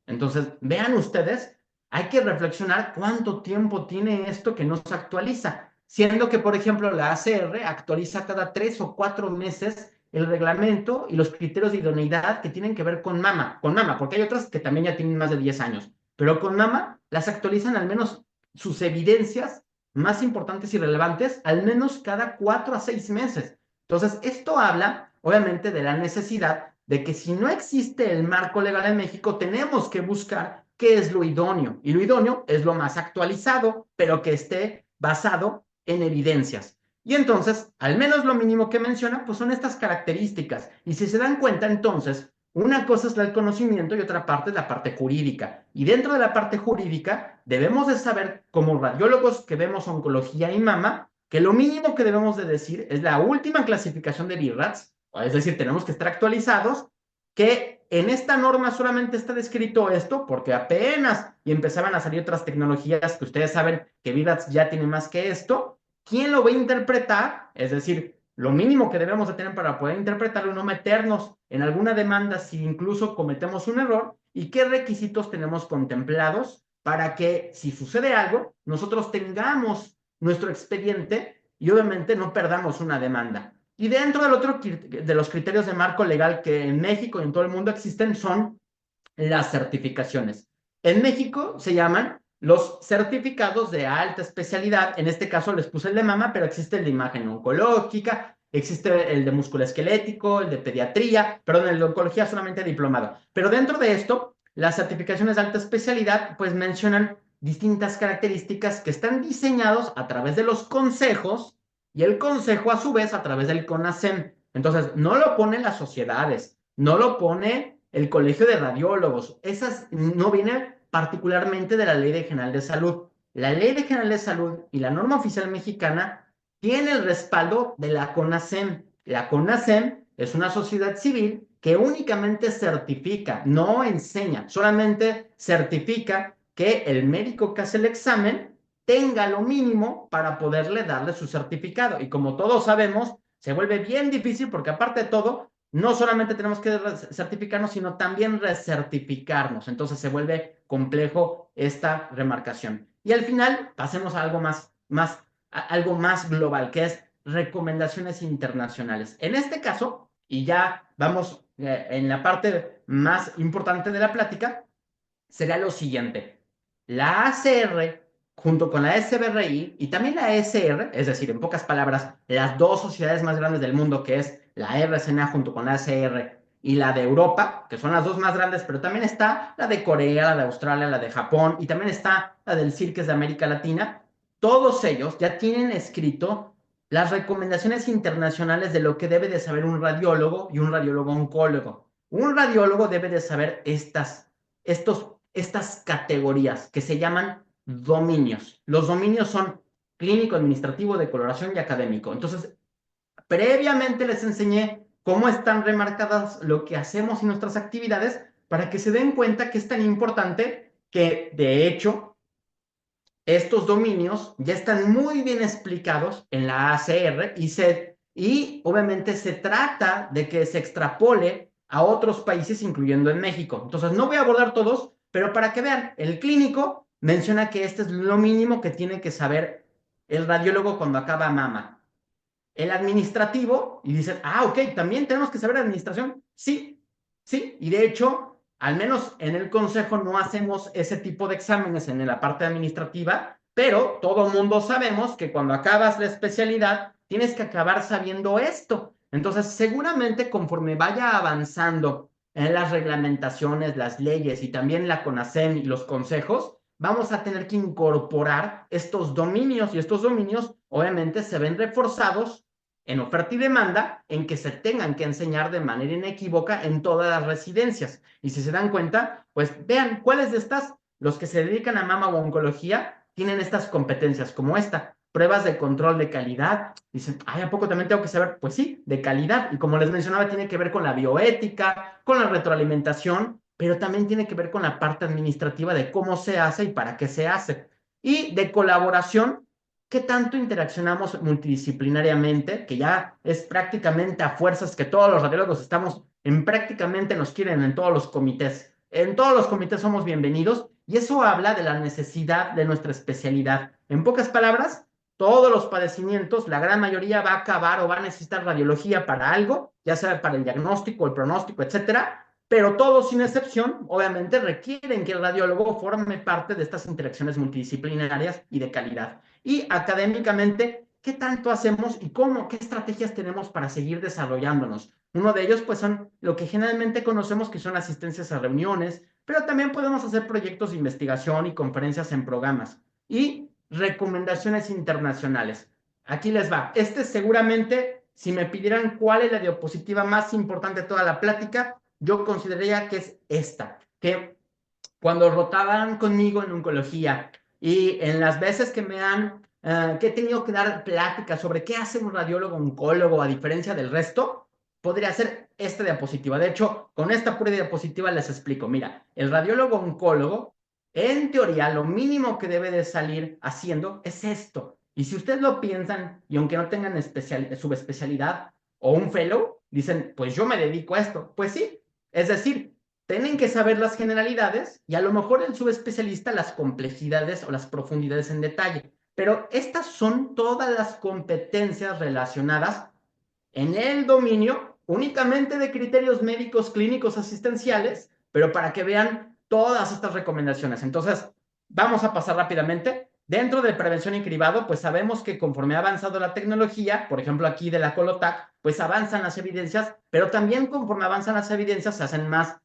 Entonces, vean ustedes, hay que reflexionar cuánto tiempo tiene esto que no se actualiza, siendo que, por ejemplo, la ACR actualiza cada 3 o 4 meses el reglamento y los criterios de idoneidad que tienen que ver con mama, porque hay otras que también ya tienen más de 10 años, pero con mama las actualizan al menos sus evidencias más importantes y relevantes, al menos cada 4 a 6 meses. Entonces, esto habla, obviamente, de la necesidad de que si no existe el marco legal en México, tenemos que buscar qué es lo idóneo. Y lo idóneo es lo más actualizado, pero que esté basado en evidencias. Y entonces, al menos lo mínimo que menciona, pues son estas características. Y si se dan cuenta, entonces, Una cosa es el conocimiento y otra parte es la parte jurídica. Y dentro de la parte jurídica debemos de saber, como radiólogos que vemos oncología y mama, que lo mínimo que debemos de decir es la última clasificación de BIRATS, es decir, tenemos que estar actualizados, que en esta norma solamente está descrito esto, porque apenas y empezaban a salir otras tecnologías que ustedes saben que BIRATS ya tiene más que esto. ¿Quién lo va a interpretar? Es decir, lo mínimo que debemos de tener para poder interpretarlo y no meternos en alguna demanda si incluso cometemos un error y qué requisitos tenemos contemplados para que si sucede algo, nosotros tengamos nuestro expediente y obviamente no perdamos una demanda. Y dentro del otro de los criterios de marco legal que en México y en todo el mundo existen son las certificaciones. En México se llaman los certificados de alta especialidad. En este caso les puse el de mama, pero existe el de imagen oncológica, existe el de musculoesquelético, el de pediatría, perdón, el de oncología solamente diplomado. Pero dentro de esto, las certificaciones de alta especialidad pues mencionan distintas características que están diseñados a través de los consejos y el consejo a su vez a través del CONASEM. Entonces, no lo ponen las sociedades, no lo pone el Colegio de Radiólogos. Esas no vienen particularmente de la Ley General de Salud. La Ley General de Salud y la norma oficial mexicana tiene el respaldo de la CONASEM. La CONASEM es una sociedad civil que únicamente certifica, no enseña, solamente certifica que el médico que hace el examen tenga lo mínimo para poderle darle su certificado. Y como todos sabemos, se vuelve bien difícil porque aparte de todo, no solamente tenemos que certificarnos, sino también recertificarnos. Entonces se vuelve complejo esta remarcación. Y al final pasemos a algo más global, que es recomendaciones internacionales. En este caso, y ya vamos en la parte más importante de la plática, sería lo siguiente. La ACR junto con la SBRI y también la ESR, es decir, en pocas palabras, las dos sociedades más grandes del mundo, que es la RSNA junto con la ACR y la de Europa, que son las dos más grandes, pero también está la de Corea, la de Australia, la de Japón y también está la del CIRCES de América Latina. Todos ellos ya tienen escrito las recomendaciones internacionales de lo que debe de saber un radiólogo y un radiólogo oncólogo. Un radiólogo debe de saber estas categorías que se llaman dominios. Los dominios son clínico, administrativo, de coloración y académico. Entonces, previamente les enseñé cómo están remarcadas lo que hacemos y nuestras actividades para que se den cuenta que es tan importante que, de hecho, estos dominios ya están muy bien explicados en la ACR y obviamente se trata de que se extrapole a otros países, incluyendo en México. Entonces, no voy a abordar todos, pero para que vean, el clínico menciona que este es lo mínimo que tiene que saber el radiólogo cuando acaba mama. El administrativo, y dicen, ok, también tenemos que saber administración. Sí, sí, y de hecho, al menos en el consejo no hacemos ese tipo de exámenes en la parte administrativa, pero todo mundo sabemos que cuando acabas la especialidad, tienes que acabar sabiendo esto. Entonces, seguramente conforme vaya avanzando en las reglamentaciones, las leyes y también la CONASEM y los consejos, vamos a tener que incorporar estos dominios y estos dominios obviamente se ven reforzados en oferta y demanda en que se tengan que enseñar de manera inequívoca en todas las residencias. Y si se dan cuenta, pues vean cuáles de estas, los que se dedican a mama o oncología, tienen estas competencias como esta. Pruebas de control de calidad. Dicen, ¿a poco también tengo que saber? Pues sí, de calidad. Y como les mencionaba, tiene que ver con la bioética, con la retroalimentación, pero también tiene que ver con la parte administrativa de cómo se hace y para qué se hace. Y de colaboración, qué tanto interaccionamos multidisciplinariamente, que ya es prácticamente a fuerzas que todos los radiólogos estamos en prácticamente nos quieren en todos los comités. En todos los comités somos bienvenidos y eso habla de la necesidad de nuestra especialidad. En pocas palabras, todos los padecimientos, la gran mayoría va a acabar o va a necesitar radiología para algo, ya sea para el diagnóstico, el pronóstico, etcétera, pero todos sin excepción, obviamente, requieren que el radiólogo forme parte de estas interacciones multidisciplinarias y de calidad. Y académicamente, ¿qué tanto hacemos y cómo, qué estrategias tenemos para seguir desarrollándonos? Uno de ellos, pues, son lo que generalmente conocemos que son asistencias a reuniones, pero también podemos hacer proyectos de investigación y conferencias en programas. Y recomendaciones internacionales. Aquí les va. Seguramente, si me pidieran cuál es la diapositiva más importante de toda la plática, yo consideraría que es esta, que cuando rotaban conmigo en oncología y en las veces que he tenido que dar pláticas sobre qué hace un radiólogo oncólogo a diferencia del resto, podría ser esta diapositiva. De hecho, con esta pura diapositiva les explico. Mira, el radiólogo oncólogo, en teoría, lo mínimo que debe de salir haciendo es esto. Y si ustedes lo piensan, y aunque no tengan subespecialidad o un fellow, dicen, pues yo me dedico a esto. Pues sí, es decir, tienen que saber las generalidades y a lo mejor el subespecialista las complejidades o las profundidades en detalle. Pero estas son todas las competencias relacionadas en el dominio únicamente de criterios médicos clínicos asistenciales, pero para que vean todas estas recomendaciones. Entonces, vamos a pasar rápidamente. Dentro de prevención y cribado, pues sabemos que conforme ha avanzado la tecnología, por ejemplo aquí de la Colotac, pues avanzan las evidencias, pero también conforme avanzan las evidencias se hacen más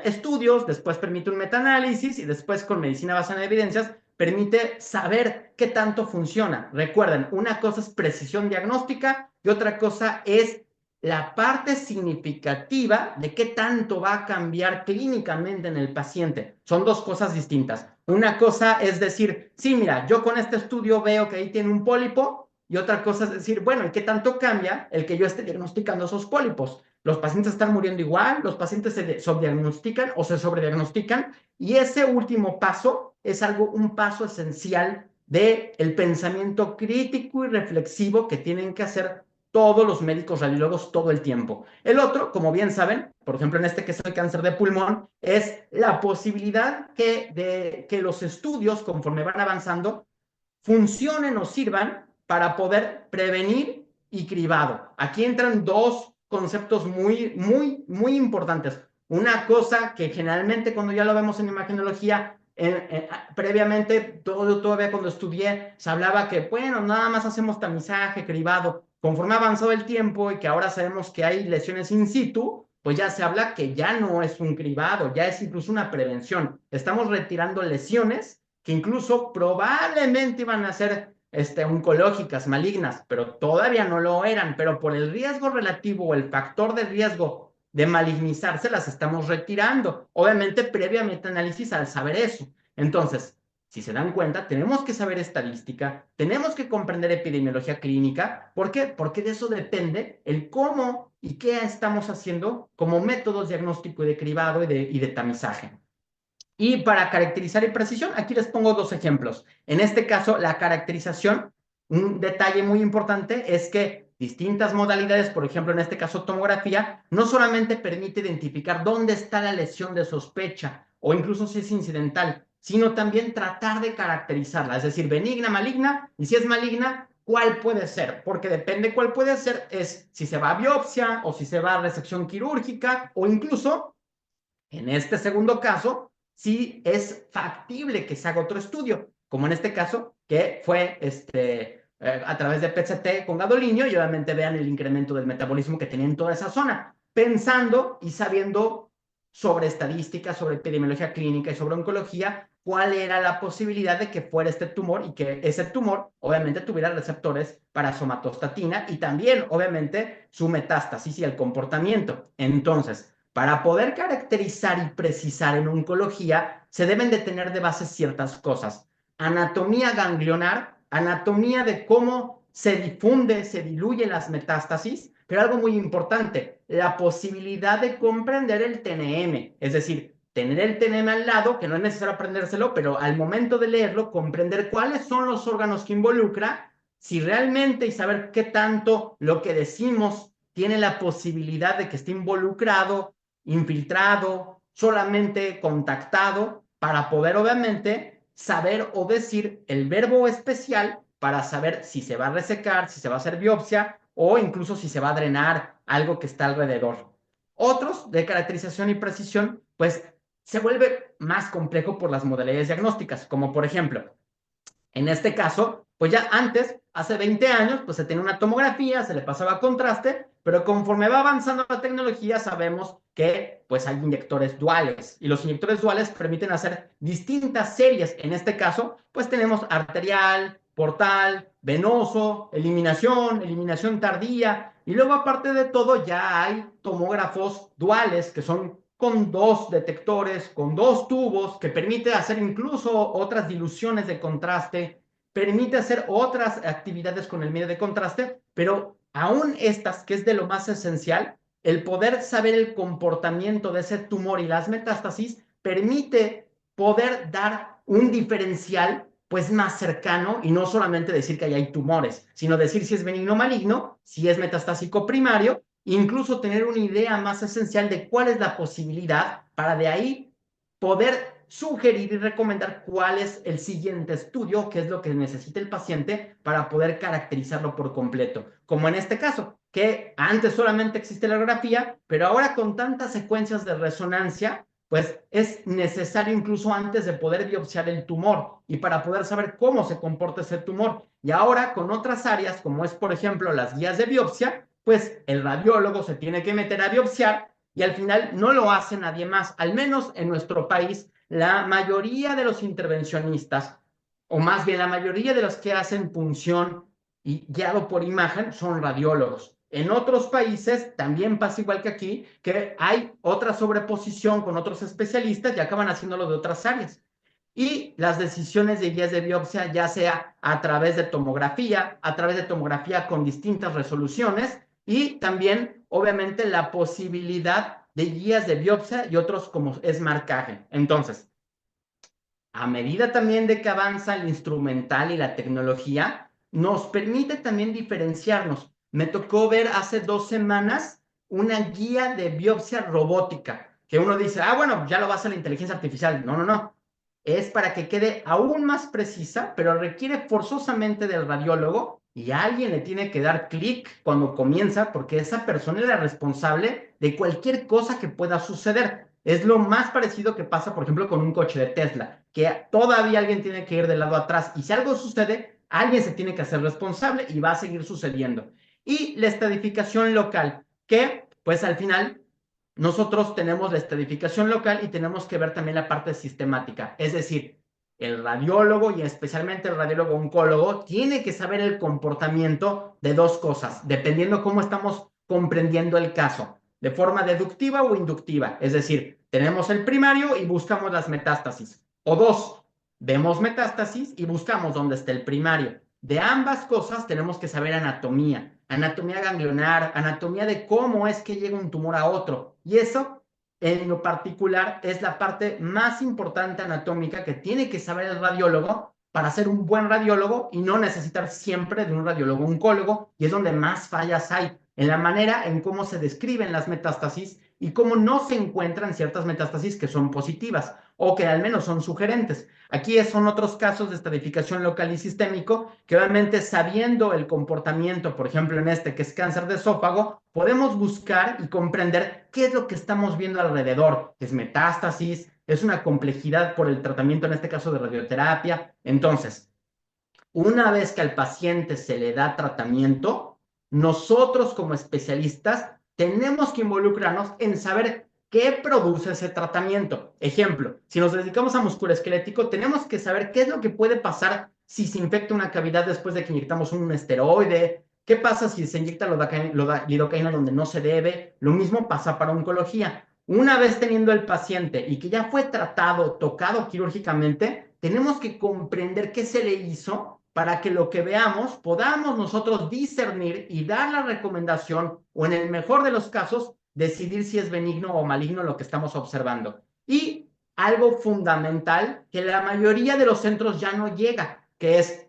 estudios, después permite un metaanálisis y después con medicina basada en evidencias permite saber qué tanto funciona. Recuerden, una cosa es precisión diagnóstica y otra cosa es la parte significativa de qué tanto va a cambiar clínicamente en el paciente. Son dos cosas distintas. Una cosa es decir, sí, mira, yo con este estudio veo que ahí tiene un pólipo, y otra cosa es decir, bueno, ¿y qué tanto cambia el que yo esté diagnosticando esos pólipos? Los pacientes están muriendo igual, los pacientes se subdiagnostican o se sobrediagnostican, y ese último paso es un paso esencial del pensamiento crítico y reflexivo que tienen que hacer todos los médicos radiólogos todo el tiempo. El otro, como bien saben, por ejemplo en este que es el cáncer de pulmón, es la posibilidad de que los estudios, conforme van avanzando, funcionen o sirvan para poder prevenir y cribado. Aquí entran dos conceptos muy importantes. Una cosa que generalmente cuando ya lo vemos en imagenología, previamente, todavía cuando estudié, se hablaba que, bueno, nada más hacemos tamizaje, cribado. Conforme ha avanzado el tiempo y que ahora sabemos que hay lesiones in situ, pues ya se habla que ya no es un cribado, ya es incluso una prevención. Estamos retirando lesiones que incluso probablemente iban a ser oncológicas, malignas, pero todavía no lo eran, pero por el riesgo relativo o el factor de riesgo de malignizarse las estamos retirando. Obviamente, previamente análisis al saber eso. Entonces, si se dan cuenta, tenemos que saber estadística, tenemos que comprender epidemiología clínica. ¿Por qué? Porque de eso depende el cómo y qué estamos haciendo como métodos diagnóstico y de cribado y de tamizaje. Y para caracterizar y precisión, aquí les pongo dos ejemplos. En este caso, la caracterización, un detalle muy importante es que distintas modalidades, por ejemplo, en este caso tomografía, no solamente permite identificar dónde está la lesión de sospecha o incluso si es incidental, sino también tratar de caracterizarla, es decir, benigna, maligna, y si es maligna, ¿cuál puede ser? Porque depende cuál puede ser, es si se va a biopsia o si se va a resección quirúrgica o incluso en este segundo caso, sí es factible que se haga otro estudio, como en este caso, que fue a través de PCT con gadolinio, y obviamente vean el incremento del metabolismo que tenía en toda esa zona, pensando y sabiendo sobre estadística, sobre epidemiología clínica y sobre oncología, cuál era la posibilidad de que fuera este tumor y que ese tumor obviamente tuviera receptores para somatostatina y también obviamente su metástasis y el comportamiento. Entonces, para poder caracterizar y precisar en oncología, se deben de tener de base ciertas cosas. Anatomía ganglionar, anatomía de cómo se difunde, se diluyen las metástasis, pero algo muy importante, la posibilidad de comprender el TNM, es decir, tener el TNM al lado, que no es necesario aprendérselo, pero al momento de leerlo, comprender cuáles son los órganos que involucra, si realmente y saber qué tanto lo que decimos tiene la posibilidad de que esté involucrado, infiltrado, solamente contactado, para poder obviamente saber o decir el verbo especial para saber si se va a resecar, si se va a hacer biopsia o incluso si se va a drenar algo que está alrededor. Otros de caracterización y precisión, pues se vuelve más complejo por las modalidades diagnósticas, como por ejemplo, en este caso, pues ya antes, hace 20 años, pues se tenía una tomografía, se le pasaba contraste, pero conforme va avanzando la tecnología, sabemos que pues hay inyectores duales y los inyectores duales permiten hacer distintas series. En este caso, pues tenemos arterial, portal, venoso, eliminación tardía y luego aparte de todo ya hay tomógrafos duales que son con 2 detectores, con 2 tubos, que permite hacer incluso otras diluciones de contraste, permite hacer otras actividades con el medio de contraste, pero aún estas, que es de lo más esencial, el poder saber el comportamiento de ese tumor y las metástasis, permite poder dar un diferencial pues más cercano y no solamente decir que ahí hay tumores, sino decir si es benigno o maligno, si es metastásico primario, incluso tener una idea más esencial de cuál es la posibilidad para de ahí poder sugerir y recomendar cuál es el siguiente estudio, qué es lo que necesita el paciente para poder caracterizarlo por completo. Como en este caso, que antes solamente existe la radiografía, pero ahora con tantas secuencias de resonancia, pues es necesario incluso antes de poder biopsiar el tumor y para poder saber cómo se comporta ese tumor. Y ahora con otras áreas, como es por ejemplo las guías de biopsia, pues el radiólogo se tiene que meter a biopsiar y al final no lo hace nadie más. Al menos en nuestro país, la mayoría de los intervencionistas, o más bien la mayoría de los que hacen punción y guiado por imagen, son radiólogos. En otros países también pasa igual que aquí, que hay otra sobreposición con otros especialistas y acaban haciéndolo de otras áreas. Y las decisiones de guías de biopsia, ya sea a través de tomografía con distintas resoluciones y también, obviamente, la posibilidad de guías de biopsia y otros como es marcaje. Entonces, a medida también de que avanza el instrumental y la tecnología, nos permite también diferenciarnos. Me tocó ver hace 2 semanas una guía de biopsia robótica, que uno dice, ah, bueno, ya lo va a hacer la inteligencia artificial. No, no, no. Es para que quede aún más precisa, pero requiere forzosamente del radiólogo y alguien le tiene que dar clic cuando comienza, porque esa persona es la responsable de cualquier cosa que pueda suceder. Es lo más parecido que pasa, por ejemplo, con un coche de Tesla, que todavía alguien tiene que ir del lado atrás y si algo sucede, alguien se tiene que hacer responsable y va a seguir sucediendo. Y la estadificación local, que pues al final nosotros tenemos la estadificación local y tenemos que ver también la parte sistemática, es decir, el radiólogo y especialmente el radiólogo oncólogo tiene que saber el comportamiento de 2 cosas, dependiendo cómo estamos comprendiendo el caso de forma deductiva o inductiva. Es decir, tenemos el primario y buscamos las metástasis. O 2, vemos metástasis y buscamos dónde está el primario. De ambas cosas tenemos que saber anatomía, anatomía ganglionar, anatomía de cómo es que llega un tumor a otro. Y eso, en lo particular, es la parte más importante anatómica que tiene que saber el radiólogo para ser un buen radiólogo y no necesitar siempre de un radiólogo oncólogo, y es donde más fallas hay en la manera en cómo se describen las metástasis y cómo no se encuentran ciertas metástasis que son positivas o que al menos son sugerentes. Aquí son otros casos de estratificación local y sistémico que obviamente sabiendo el comportamiento, por ejemplo en este que es cáncer de esófago, podemos buscar y comprender qué es lo que estamos viendo alrededor. ¿Es metástasis? ¿Es una complejidad por el tratamiento, en este caso de radioterapia? Entonces, una vez que al paciente se le da tratamiento, nosotros como especialistas tenemos que involucrarnos en saber qué produce ese tratamiento. Ejemplo, si nos dedicamos a musculoesquelético, tenemos que saber qué es lo que puede pasar si se infecta una cavidad después de que inyectamos un esteroide. ¿Qué pasa si se inyecta lidocaína donde no se debe? Lo mismo pasa para oncología. Una vez teniendo el paciente y que ya fue tratado, tocado quirúrgicamente, tenemos que comprender qué se le hizo para que lo que veamos podamos nosotros discernir y dar la recomendación o en el mejor de los casos decidir si es benigno o maligno lo que estamos observando. Y algo fundamental que la mayoría de los centros ya no llega, que es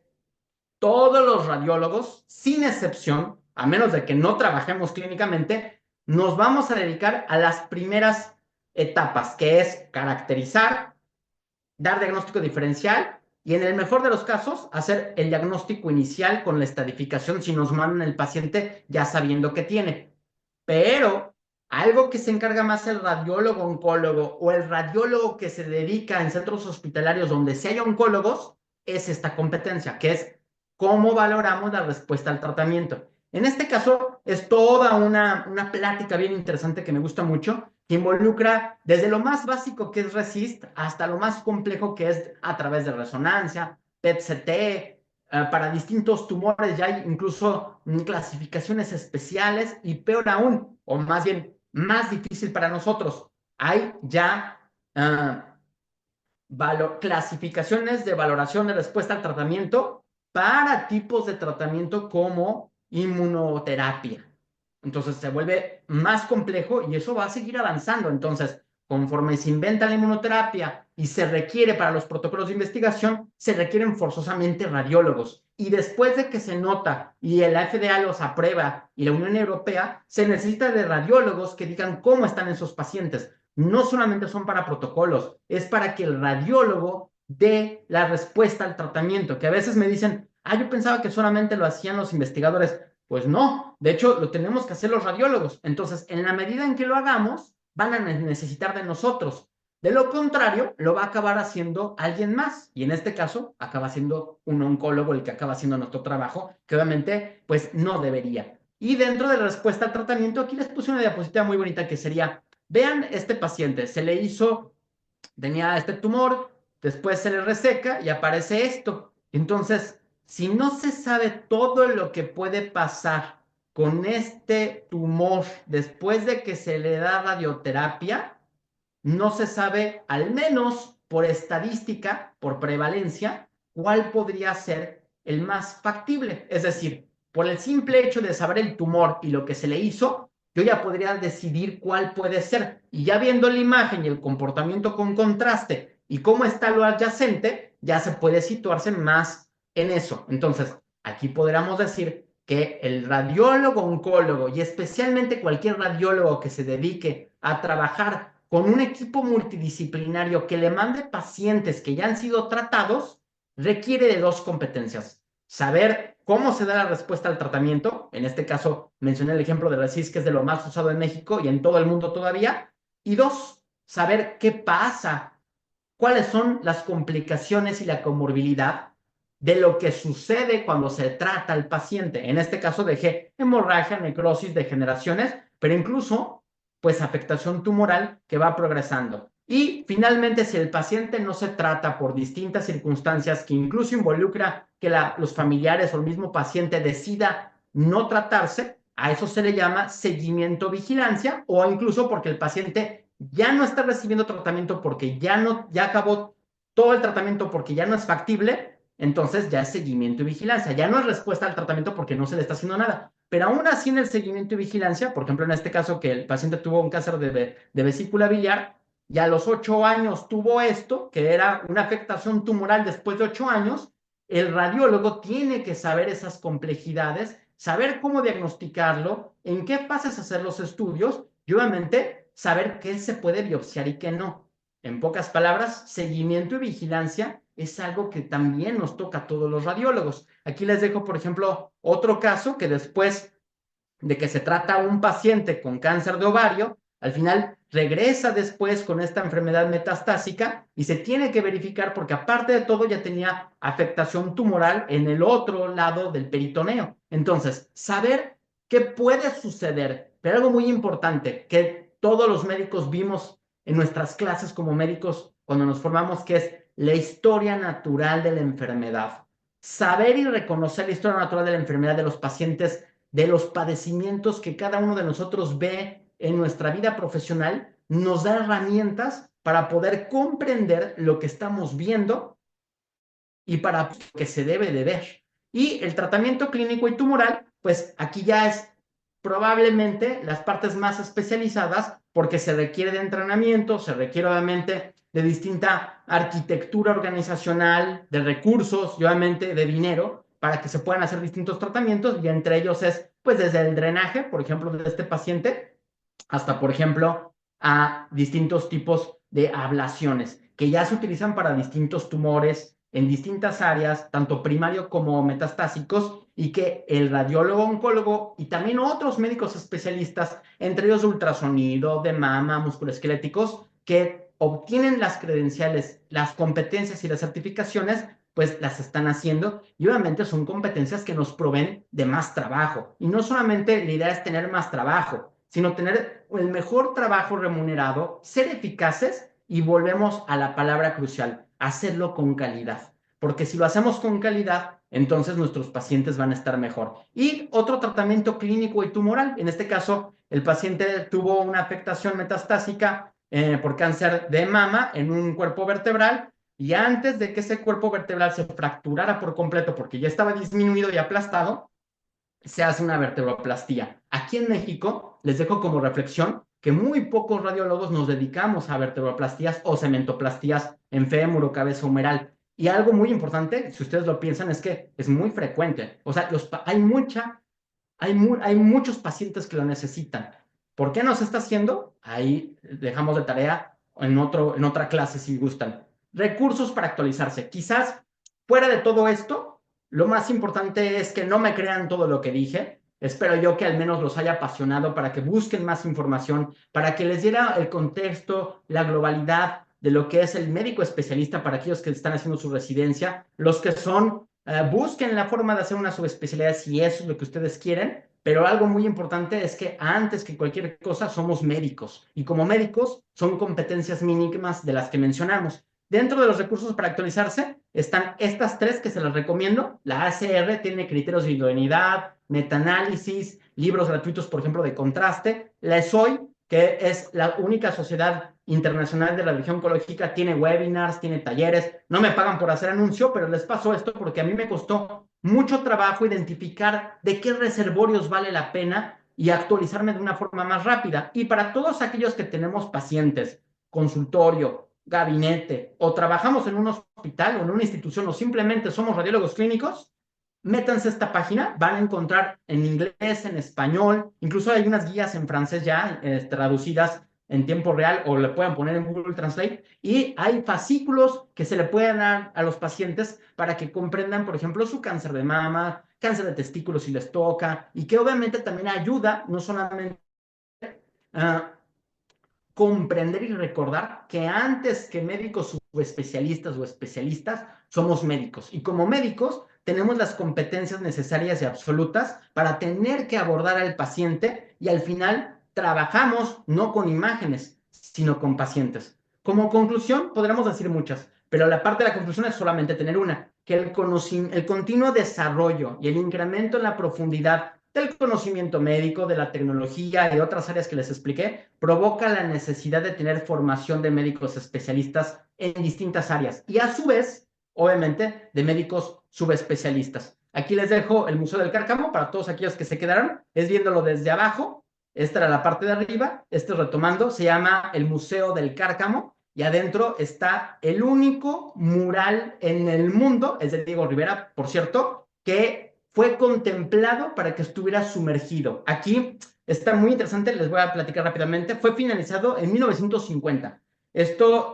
todos los radiólogos, sin excepción, a menos de que no trabajemos clínicamente, nos vamos a dedicar a las primeras etapas, que es caracterizar, dar diagnóstico diferencial y en el mejor de los casos hacer el diagnóstico inicial con la estadificación si nos mandan el paciente ya sabiendo que tiene. Pero algo que se encarga más el radiólogo oncólogo o el radiólogo que se dedica en centros hospitalarios donde sí hay oncólogos es esta competencia, que es cómo valoramos la respuesta al tratamiento. En este caso es toda una plática bien interesante que me gusta mucho, que involucra desde lo más básico que es RECIST hasta lo más complejo que es a través de resonancia, PET-CT, para distintos tumores ya hay incluso clasificaciones especiales y peor aún, o más bien más difícil para nosotros, hay ya clasificaciones de valoración de respuesta al tratamiento para tipos de tratamiento como inmunoterapia. Entonces se vuelve más complejo y eso va a seguir avanzando. Entonces, conforme se inventa la inmunoterapia y se requiere para los protocolos de investigación, se requieren forzosamente radiólogos. Y después de que se nota y el FDA los aprueba y la Unión Europea, se necesita de radiólogos que digan cómo están esos pacientes. No solamente son para protocolos, es para que el radiólogo dé la respuesta al tratamiento, que a veces me dicen, yo pensaba que solamente lo hacían los investigadores. Pues no, de hecho lo tenemos que hacer los radiólogos. Entonces, en la medida en que lo hagamos, van a necesitar de nosotros. De lo contrario, lo va a acabar haciendo alguien más. Y en este caso, acaba siendo un oncólogo el que acaba haciendo nuestro trabajo, que obviamente, pues no debería. Y dentro de la respuesta al tratamiento, aquí les puse una diapositiva muy bonita que sería, vean este paciente, se le hizo, tenía este tumor, después se le reseca y aparece esto. Entonces, si no se sabe todo lo que puede pasar con este tumor después de que se le da radioterapia, no se sabe, al menos por estadística, por prevalencia, cuál podría ser el más factible. Es decir, por el simple hecho de saber el tumor y lo que se le hizo, yo ya podría decidir cuál puede ser. Y ya viendo la imagen y el comportamiento con contraste y cómo está lo adyacente, ya se puede situarse más en eso. Entonces, aquí podríamos decir que el radiólogo oncólogo y especialmente cualquier radiólogo que se dedique a trabajar con un equipo multidisciplinario que le mande pacientes que ya han sido tratados, requiere de dos competencias. Saber cómo se da la respuesta al tratamiento, en este caso mencioné el ejemplo de RECIST, que es de lo más usado en México y en todo el mundo todavía, y dos, saber qué pasa, cuáles son las complicaciones y la comorbilidad de lo que sucede cuando se trata al paciente. En este caso dejé hemorragia, necrosis, degeneraciones, pero incluso pues afectación tumoral que va progresando. Y finalmente, si el paciente no se trata por distintas circunstancias que incluso involucra que los familiares o el mismo paciente decida no tratarse, a eso se le llama seguimiento vigilancia o incluso porque el paciente ya no está recibiendo tratamiento porque ya acabó todo el tratamiento porque ya no es factible, entonces ya es seguimiento y vigilancia. Ya no es respuesta al tratamiento porque no se le está haciendo nada. Pero aún así en el seguimiento y vigilancia, por ejemplo, en este caso que el paciente tuvo un cáncer de vesícula biliar y a los 8 años tuvo esto, que era una afectación tumoral después de 8 años, el radiólogo tiene que saber esas complejidades, saber cómo diagnosticarlo, en qué fases hacer los estudios y obviamente saber qué se puede biopsiar y qué no. En pocas palabras, seguimiento y vigilancia es algo que también nos toca a todos los radiólogos. Aquí les dejo, por ejemplo, otro caso que después de que se trata un paciente con cáncer de ovario, al final regresa después con esta enfermedad metastásica y se tiene que verificar porque aparte de todo ya tenía afectación tumoral en el otro lado del peritoneo. Entonces, saber qué puede suceder, pero algo muy importante que todos los médicos vimos en nuestras clases como médicos cuando nos formamos, que es la historia natural de la enfermedad. Saber y reconocer la historia natural de la enfermedad de los pacientes, de los padecimientos que cada uno de nosotros ve en nuestra vida profesional, nos da herramientas para poder comprender lo que estamos viendo y para lo que se debe de ver. Y el tratamiento clínico y tumoral, pues aquí ya es probablemente las partes más especializadas porque se requiere de entrenamiento, se requiere obviamente de distinta arquitectura organizacional, de recursos y obviamente de dinero para que se puedan hacer distintos tratamientos y entre ellos es pues desde el drenaje, por ejemplo, de este paciente, hasta por ejemplo a distintos tipos de ablaciones que ya se utilizan para distintos tumores en distintas áreas, tanto primario como metastásicos, y que el radiólogo oncólogo y también otros médicos especialistas, entre ellos de ultrasonido, de mama, musculoesqueléticos, que obtienen las credenciales, las competencias y las certificaciones, pues las están haciendo y obviamente son competencias que nos proveen de más trabajo. Y no solamente la idea es tener más trabajo, sino tener el mejor trabajo remunerado, ser eficaces y volvemos a la palabra crucial, hacerlo con calidad. Porque si lo hacemos con calidad, entonces nuestros pacientes van a estar mejor. Y otro tratamiento clínico y tumoral, en este caso, el paciente tuvo una afectación metastásica por cáncer de mama en un cuerpo vertebral, y antes de que ese cuerpo vertebral se fracturara por completo porque ya estaba disminuido y aplastado, se hace una vertebroplastía. Aquí en México, les dejo como reflexión que muy pocos radiólogos nos dedicamos a vertebroplastías o cementoplastías en fémur o cabeza humeral. Y algo muy importante, si ustedes lo piensan, es que es muy frecuente. O sea, hay muchos pacientes que lo necesitan. ¿Por qué no se está haciendo? Ahí dejamos de tarea en otra clase si gustan. Recursos para actualizarse. Quizás fuera de todo esto, lo más importante es que no me crean todo lo que dije. Espero yo que al menos los haya apasionado para que busquen más información, para que les diera el contexto, la globalidad de lo que es el médico especialista para aquellos que están haciendo su residencia, los que son busquen la forma de hacer una subespecialidad si eso es lo que ustedes quieren, pero algo muy importante es que antes que cualquier cosa somos médicos y como médicos son competencias mínimas de las que mencionamos. Dentro de los recursos para actualizarse están estas tres que se las recomiendo. La ACR tiene criterios de idoneidad, metaanálisis, libros gratuitos, por ejemplo, de contraste. La ESOI, que es la única sociedad internacional de radiología oncológica, tiene webinars, tiene talleres. No me pagan por hacer anuncio, pero les paso esto porque a mí me costó mucho trabajo identificar de qué reservorios vale la pena y actualizarme de una forma más rápida. Y para todos aquellos que tenemos pacientes, consultorio, gabinete o trabajamos en un hospital o en una institución o simplemente somos radiólogos clínicos, métanse a esta página, van a encontrar en inglés, en español, incluso hay unas guías en francés ya traducidas en tiempo real o le pueden poner en Google Translate y hay fascículos que se le pueden dar a los pacientes para que comprendan, por ejemplo, su cáncer de mama, cáncer de testículos si les toca y que obviamente también ayuda no solamente a comprender y recordar que antes que médicos subespecialistas o especialistas, somos médicos. Y como médicos, tenemos las competencias necesarias y absolutas para tener que abordar al paciente y al final trabajamos no con imágenes, sino con pacientes. Como conclusión, podremos decir muchas, pero la parte de la conclusión es solamente tener una, que el continuo desarrollo y el incremento en la profundidad del conocimiento médico, de la tecnología y de otras áreas que les expliqué, provoca la necesidad de tener formación de médicos especialistas en distintas áreas y a su vez, obviamente, de médicos subespecialistas. Aquí les dejo el Museo del Cárcamo para todos aquellos que se quedaron, es viéndolo desde abajo. Esta era la parte de arriba, retomando, se llama el Museo del Cárcamo y adentro está el único mural en el mundo, es de Diego Rivera, por cierto, que fue contemplado para que estuviera sumergido. Aquí está muy interesante, les voy a platicar rápidamente. Fue finalizado en 1950.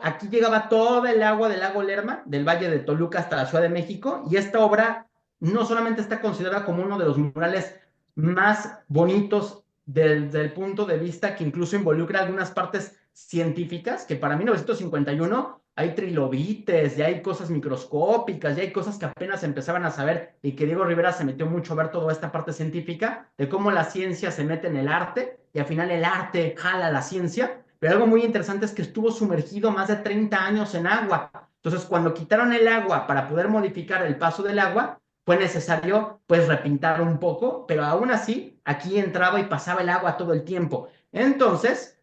Aquí llegaba toda el agua del lago Lerma, del Valle de Toluca hasta la Ciudad de México, y esta obra no solamente está considerada como uno de los murales más bonitos desde el punto de vista que incluso involucra algunas partes científicas, que para 1951 hay trilobites, ya hay cosas microscópicas, ya hay cosas que apenas empezaban a saber y que Diego Rivera se metió mucho a ver toda esta parte científica de cómo la ciencia se mete en el arte y al final el arte jala la ciencia. Pero algo muy interesante es que estuvo sumergido más de 30 años en agua. Entonces, cuando quitaron el agua para poder modificar el paso del agua, fue necesario pues repintar un poco, pero aún así aquí entraba y pasaba el agua todo el tiempo. Entonces,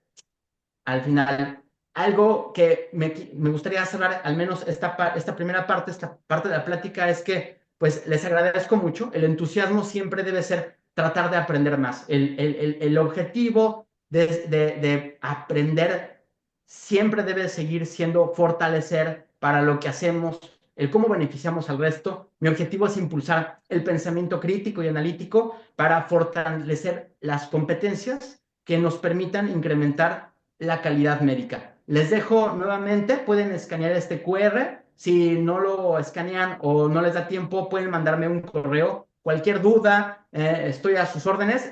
al final, algo que me gustaría cerrar, al menos esta primera parte, esta parte de la plática, es que pues les agradezco mucho. El entusiasmo siempre debe ser tratar de aprender más. El objetivo de aprender siempre debe seguir siendo fortalecer para lo que hacemos, el cómo beneficiamos al resto. Mi objetivo es impulsar el pensamiento crítico y analítico para fortalecer las competencias que nos permitan incrementar la calidad médica. Les dejo nuevamente, pueden escanear este QR. Si no lo escanean o no les da tiempo, pueden mandarme un correo. Cualquier duda, estoy a sus órdenes.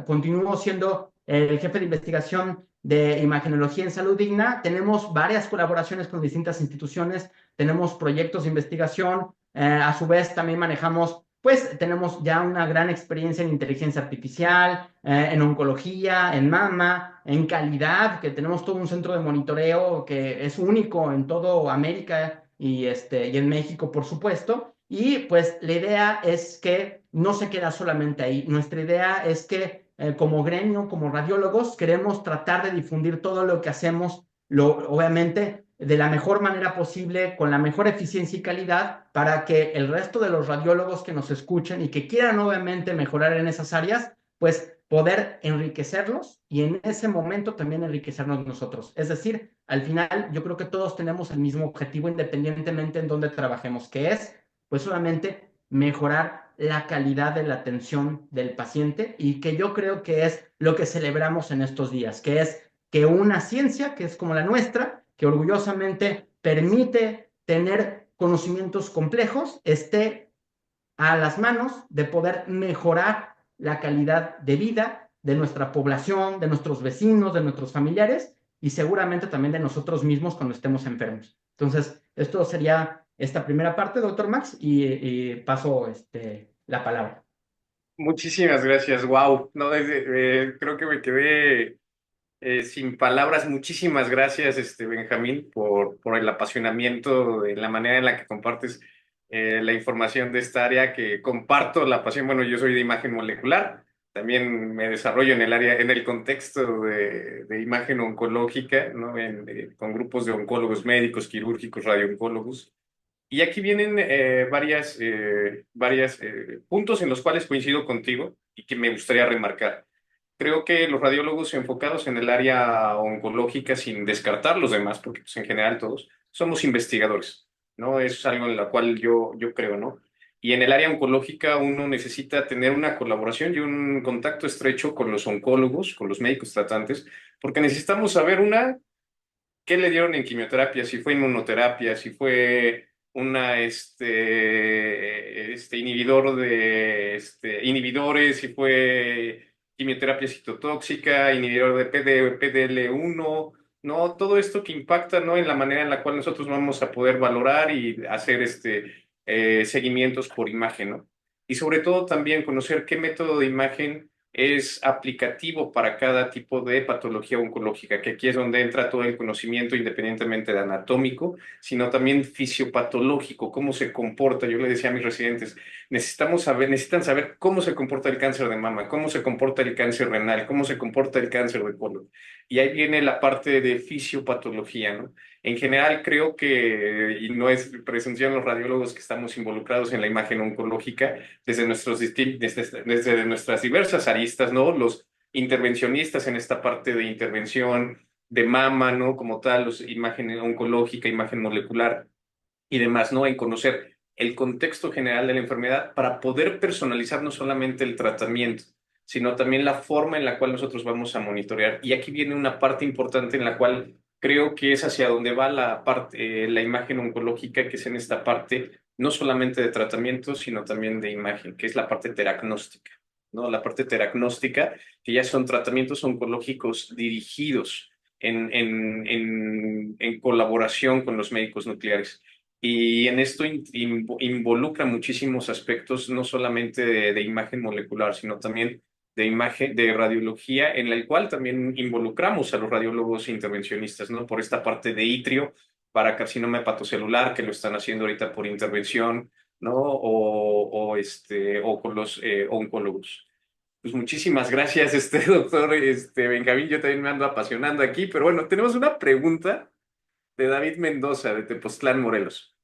Continúo siendo el jefe de investigación de imagenología en salud digna. Tenemos varias colaboraciones con distintas instituciones, tenemos proyectos de investigación. A su vez, también manejamos pues tenemos ya una gran experiencia en inteligencia artificial, en oncología, en mama, en calidad, que tenemos todo un centro de monitoreo que es único en toda América y en México, por supuesto. Y pues la idea es que no se queda solamente ahí. Nuestra idea es que como gremio, como radiólogos, queremos tratar de difundir todo lo que hacemos, obviamente de la mejor manera posible, con la mejor eficiencia y calidad, para que el resto de los radiólogos que nos escuchen y que quieran obviamente mejorar en esas áreas, pues poder enriquecerlos y en ese momento también enriquecernos nosotros. Es decir, al final yo creo que todos tenemos el mismo objetivo independientemente en donde trabajemos, que es pues solamente mejorar la calidad de la atención del paciente y que yo creo que es lo que celebramos en estos días, que es que una ciencia que es como la nuestra, que orgullosamente permite tener conocimientos complejos, esté a las manos de poder mejorar la calidad de vida de nuestra población, de nuestros vecinos, de nuestros familiares y seguramente también de nosotros mismos cuando estemos enfermos. Entonces, esto sería esta primera parte, doctor Max, y paso la palabra. Muchísimas gracias, wow. No, creo que me quedé sin palabras. Muchísimas gracias, Benjamín, por el apasionamiento, de la manera en la que compartes la información de esta área, que comparto la pasión. Bueno, yo soy de imagen molecular, también me desarrollo en el área, en el contexto de imagen oncológica, ¿no? Con grupos de oncólogos médicos, quirúrgicos, radiooncólogos. Y aquí vienen varias puntos en los cuales coincido contigo y que me gustaría remarcar. Creo que los radiólogos enfocados en el área oncológica, sin descartar los demás, porque pues, en general todos, somos investigadores, ¿no? Eso es algo en lo cual yo creo, ¿no? Y en el área oncológica uno necesita tener una colaboración y un contacto estrecho con los oncólogos, con los médicos tratantes, porque necesitamos saber qué le dieron en quimioterapia, si fue inmunoterapia, si fue una inhibidor de inhibidores, si fue quimioterapia citotóxica, inhibidor de PDL1, no, todo esto que impacta, ¿no? En la manera en la cual nosotros vamos a poder valorar y hacer seguimientos por imagen, ¿no? Y sobre todo también conocer qué método de imagen es aplicativo para cada tipo de patología oncológica, que aquí es donde entra todo el conocimiento, independientemente de anatómico, sino también fisiopatológico, cómo se comporta. Yo le decía a mis residentes, necesitan saber cómo se comporta el cáncer de mama, cómo se comporta el cáncer renal, cómo se comporta el cáncer de colon. Y ahí viene la parte de fisiopatología, ¿no? En general creo que, y no es presunción los radiólogos que estamos involucrados en la imagen oncológica, desde nuestras diversas aristas, ¿no? Los intervencionistas en esta parte de intervención de mama, ¿no? Como tal, imagen oncológica, imagen molecular y demás, ¿no? En conocer el contexto general de la enfermedad para poder personalizar no solamente el tratamiento, sino también la forma en la cual nosotros vamos a monitorear. Y aquí viene una parte importante en la cual creo que es hacia donde va la imagen oncológica, que es en esta parte no solamente de tratamiento, sino también de imagen, que es la parte teragnóstica, ¿no? La parte teragnóstica, que ya son tratamientos oncológicos dirigidos en colaboración con los médicos nucleares. Y en esto involucra muchísimos aspectos, no solamente de imagen molecular, sino también de imagen, de radiología, en la cual también involucramos a los radiólogos intervencionistas, ¿no? Por esta parte de itrio para carcinoma hepatocelular, que lo están haciendo ahorita por intervención, ¿no? O con los oncólogos. Pues muchísimas gracias, doctor, Benjamín. Yo también me ando apasionando aquí, pero bueno, tenemos una pregunta de David Mendoza, de Tepoztlán, Morelos.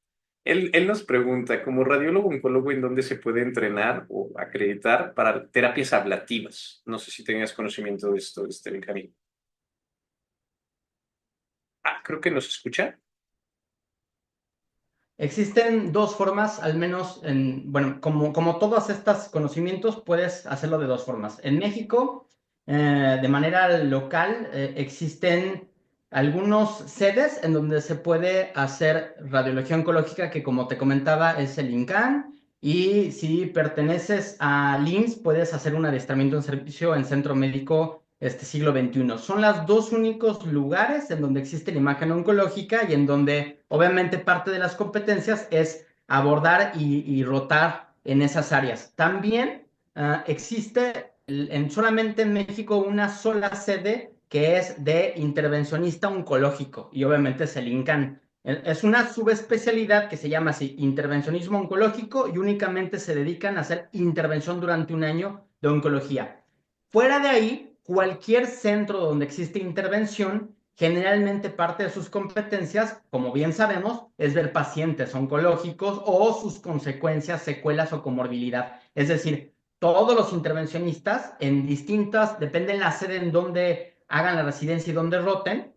Él nos pregunta, como radiólogo oncólogo, ¿en dónde se puede entrenar o acreditar para terapias ablativas? No sé si tenías conocimiento de esto, Benjamín. Ah, creo que nos escucha. Existen dos formas, al menos, bueno, como todos estos conocimientos, puedes hacerlo de dos formas. En México, de manera local, existen algunos sedes en donde se puede hacer radiología oncológica, que como te comentaba es el INCAN, y si perteneces a LIMS, puedes hacer un adiestramiento en servicio en Centro Médico siglo XXI. Son los dos únicos lugares en donde existe la imagen oncológica y en donde obviamente parte de las competencias es abordar y rotar en esas áreas. También existe solamente en México una sola sede que es de intervencionista oncológico y obviamente es el INCAN. Es una subespecialidad que se llama así, intervencionismo oncológico y únicamente se dedican a hacer intervención durante un año de oncología. Fuera de ahí, cualquier centro donde existe intervención, generalmente parte de sus competencias, como bien sabemos, es ver pacientes oncológicos o sus consecuencias, secuelas o comorbilidad. Es decir, todos los intervencionistas en distintas, depende de la sede en donde hagan la residencia y donde roten,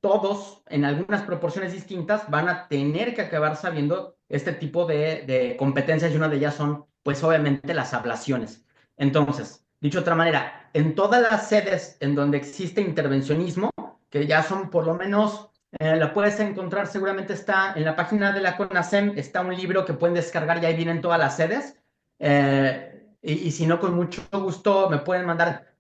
todos en algunas proporciones distintas van a tener que acabar sabiendo este tipo de competencias y una de ellas son, pues obviamente, las ablaciones. Entonces, dicho de otra manera, en todas las sedes en donde existe intervencionismo, que ya son por lo menos, la puedes encontrar, seguramente está en la página de la CONASEM, está un libro que pueden descargar y ahí vienen todas las sedes. Y si no, con mucho gusto me puedes mandar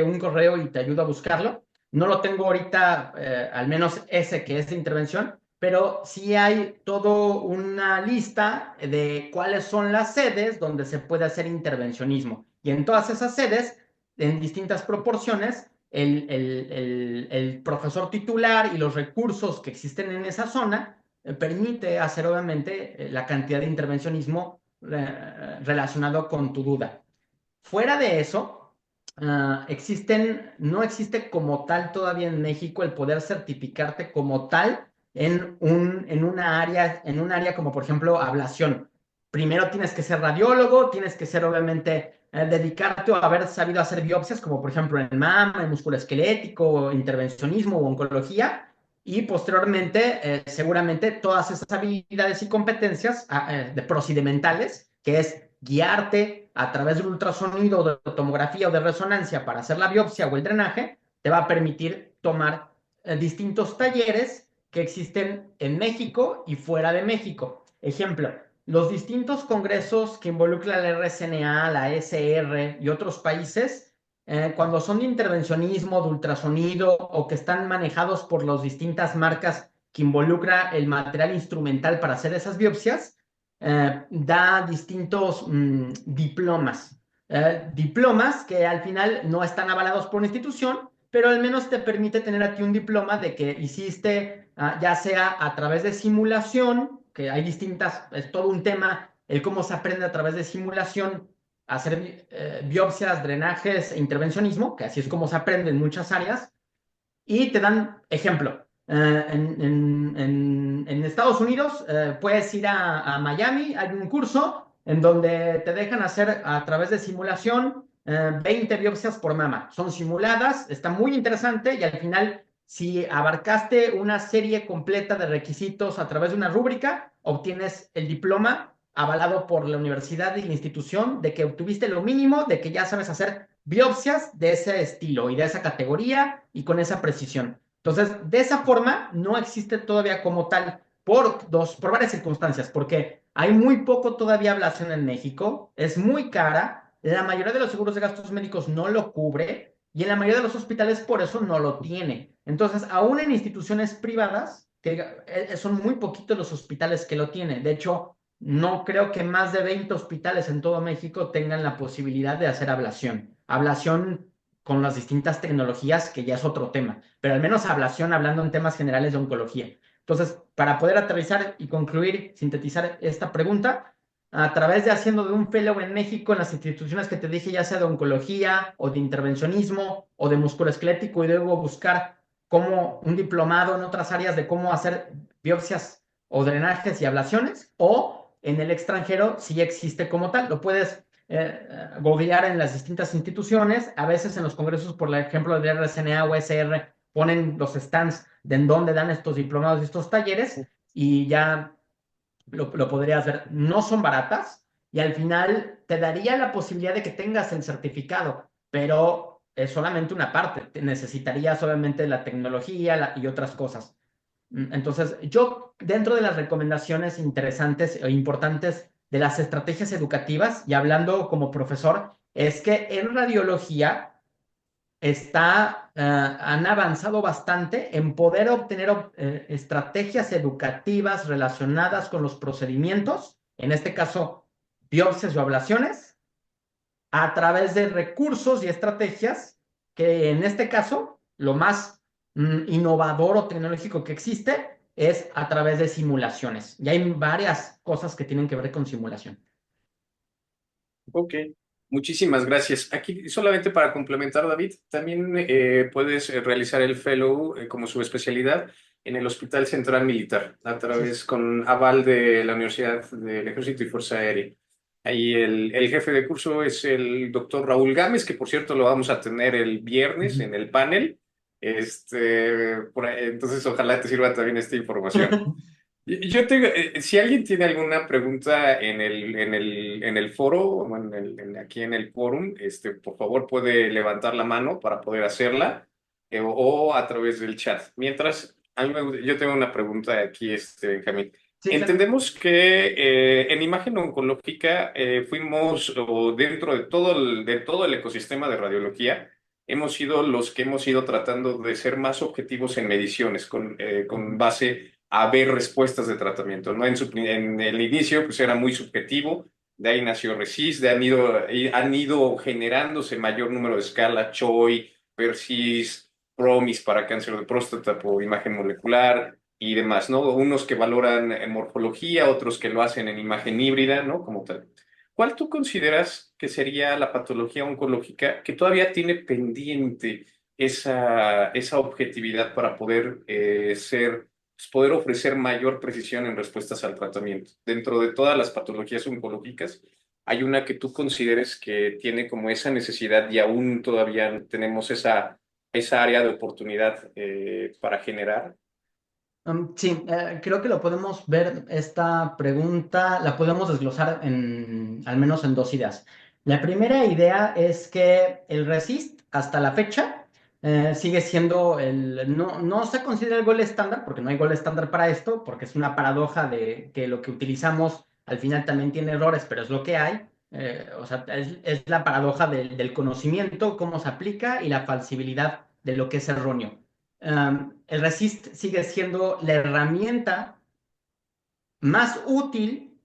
un correo y te ayudo a buscarlo. No lo tengo ahorita, al menos ese que es de intervención, pero sí hay toda una lista de cuáles son las sedes donde se puede hacer intervencionismo. Y en todas esas sedes, en distintas proporciones, el profesor titular y los recursos que existen en esa zona permite hacer obviamente la cantidad de intervencionismo relacionado con tu duda. Fuera de eso, no existe como tal todavía en México el poder certificarte como tal en un área como por ejemplo ablación. Primero tienes que ser radiólogo, tienes que ser obviamente dedicarte o haber sabido hacer biopsias como por ejemplo en mama, en musculoesquelético, intervencionismo o oncología. Y posteriormente, seguramente todas esas habilidades y competencias de procedimentales, que es guiarte a través de un ultrasonido, de tomografía o de resonancia para hacer la biopsia o el drenaje, te va a permitir tomar distintos talleres que existen en México y fuera de México. Ejemplo, los distintos congresos que involucran la RSNA, la SR y otros países, cuando son de intervencionismo, de ultrasonido o que están manejados por las distintas marcas que involucra el material instrumental para hacer esas biopsias, da distintos diplomas. Diplomas que al final no están avalados por una institución, pero al menos te permite tener aquí un diploma de que hiciste, ya sea a través de simulación, que hay distintas, es todo un tema, el cómo se aprende a través de simulación, hacer biopsias, drenajes e intervencionismo, que así es como se aprende en muchas áreas, y te dan ejemplo. En Estados Unidos puedes ir a Miami, hay un curso en donde te dejan hacer a través de simulación 20 biopsias por mama. Son simuladas, está muy interesante y al final, si abarcaste una serie completa de requisitos a través de una rúbrica, obtienes el diploma avalado por la universidad y la institución de que obtuviste lo mínimo, de que ya sabes hacer biopsias de ese estilo y de esa categoría y con esa precisión. Entonces, de esa forma, no existe todavía como tal por varias circunstancias, porque hay muy poco todavía ablación en México, es muy cara, la mayoría de los seguros de gastos médicos no lo cubre y en la mayoría de los hospitales por eso no lo tiene. Entonces, aún en instituciones privadas, que son muy poquitos los hospitales que lo tienen. De hecho, no creo que más de 20 hospitales en todo México tengan la posibilidad de hacer ablación. Ablación con las distintas tecnologías, que ya es otro tema, pero al menos ablación hablando en temas generales de oncología. Entonces, para poder aterrizar y concluir, sintetizar esta pregunta, a través de haciendo de un fellow en México en las instituciones que te dije, ya sea de oncología o de intervencionismo o de musculoesquelético, y luego buscar como un diplomado en otras áreas de cómo hacer biopsias o drenajes y ablaciones, o en el extranjero sí existe como tal. Lo puedes googlear en las distintas instituciones. A veces en los congresos, por ejemplo, de RSNA o SR, ponen los stands de en dónde dan estos diplomados y estos talleres y ya lo podrías ver. No son baratas y al final te daría la posibilidad de que tengas el certificado, pero es solamente una parte. Necesitarías obviamente la tecnología y otras cosas. Entonces, yo dentro de las recomendaciones interesantes e importantes de las estrategias educativas, y hablando como profesor, es que en radiología han avanzado bastante en poder obtener estrategias educativas relacionadas con los procedimientos, en este caso, biopsias o ablaciones, a través de recursos y estrategias que en este caso, lo más innovador o tecnológico que existe es a través de simulaciones. Y hay varias cosas que tienen que ver con simulación. Ok. Muchísimas gracias. Aquí solamente para complementar, David, también puedes realizar el fellow como subespecialidad en el Hospital Central Militar, a Así es. través con aval de la Universidad del Ejército y Fuerza Aérea. Ahí el jefe de curso es el doctor Raúl Gámez, que por cierto lo vamos a tener el viernes Ujú. en el panel. Entonces, ojalá te sirva también esta información. Yo tengo, si alguien tiene alguna pregunta en el foro, o aquí en el forum, por favor puede levantar la mano para poder hacerla, o a través del chat. Mientras, yo tengo una pregunta aquí, Benjamín. Sí, claro. Entendemos que en imagen oncológica fuimos, o dentro de todo el ecosistema de radiología, hemos sido los que hemos ido tratando de ser más objetivos en mediciones, con Ujú. base a ver respuestas de tratamiento, ¿no? En el inicio, pues era muy subjetivo, de ahí nació RECIST, han ido generándose mayor número de escala, CHOI, PERSIS, PROMIS para cáncer de próstata por imagen molecular y demás, ¿no? Unos que valoran en morfología, otros que lo hacen en imagen híbrida, ¿no? Como tal. ¿Cuál tú consideras que sería la patología oncológica que todavía tiene pendiente esa objetividad para poder ofrecer mayor precisión en respuestas al tratamiento? Dentro de todas las patologías oncológicas, ¿hay una que tú consideres que tiene como esa necesidad y aún todavía tenemos esa área de oportunidad para generar? Sí, creo que lo podemos ver, esta pregunta la podemos desglosar al menos en dos ideas. La primera idea es que el RECIST hasta la fecha sigue siendo no se considera el gol estándar, porque no hay gol estándar para esto, porque es una paradoja de que lo que utilizamos al final también tiene errores, pero es lo que hay. O sea, es la paradoja del conocimiento, cómo se aplica y la falsibilidad de lo que es erróneo. El RESIST sigue siendo la herramienta más útil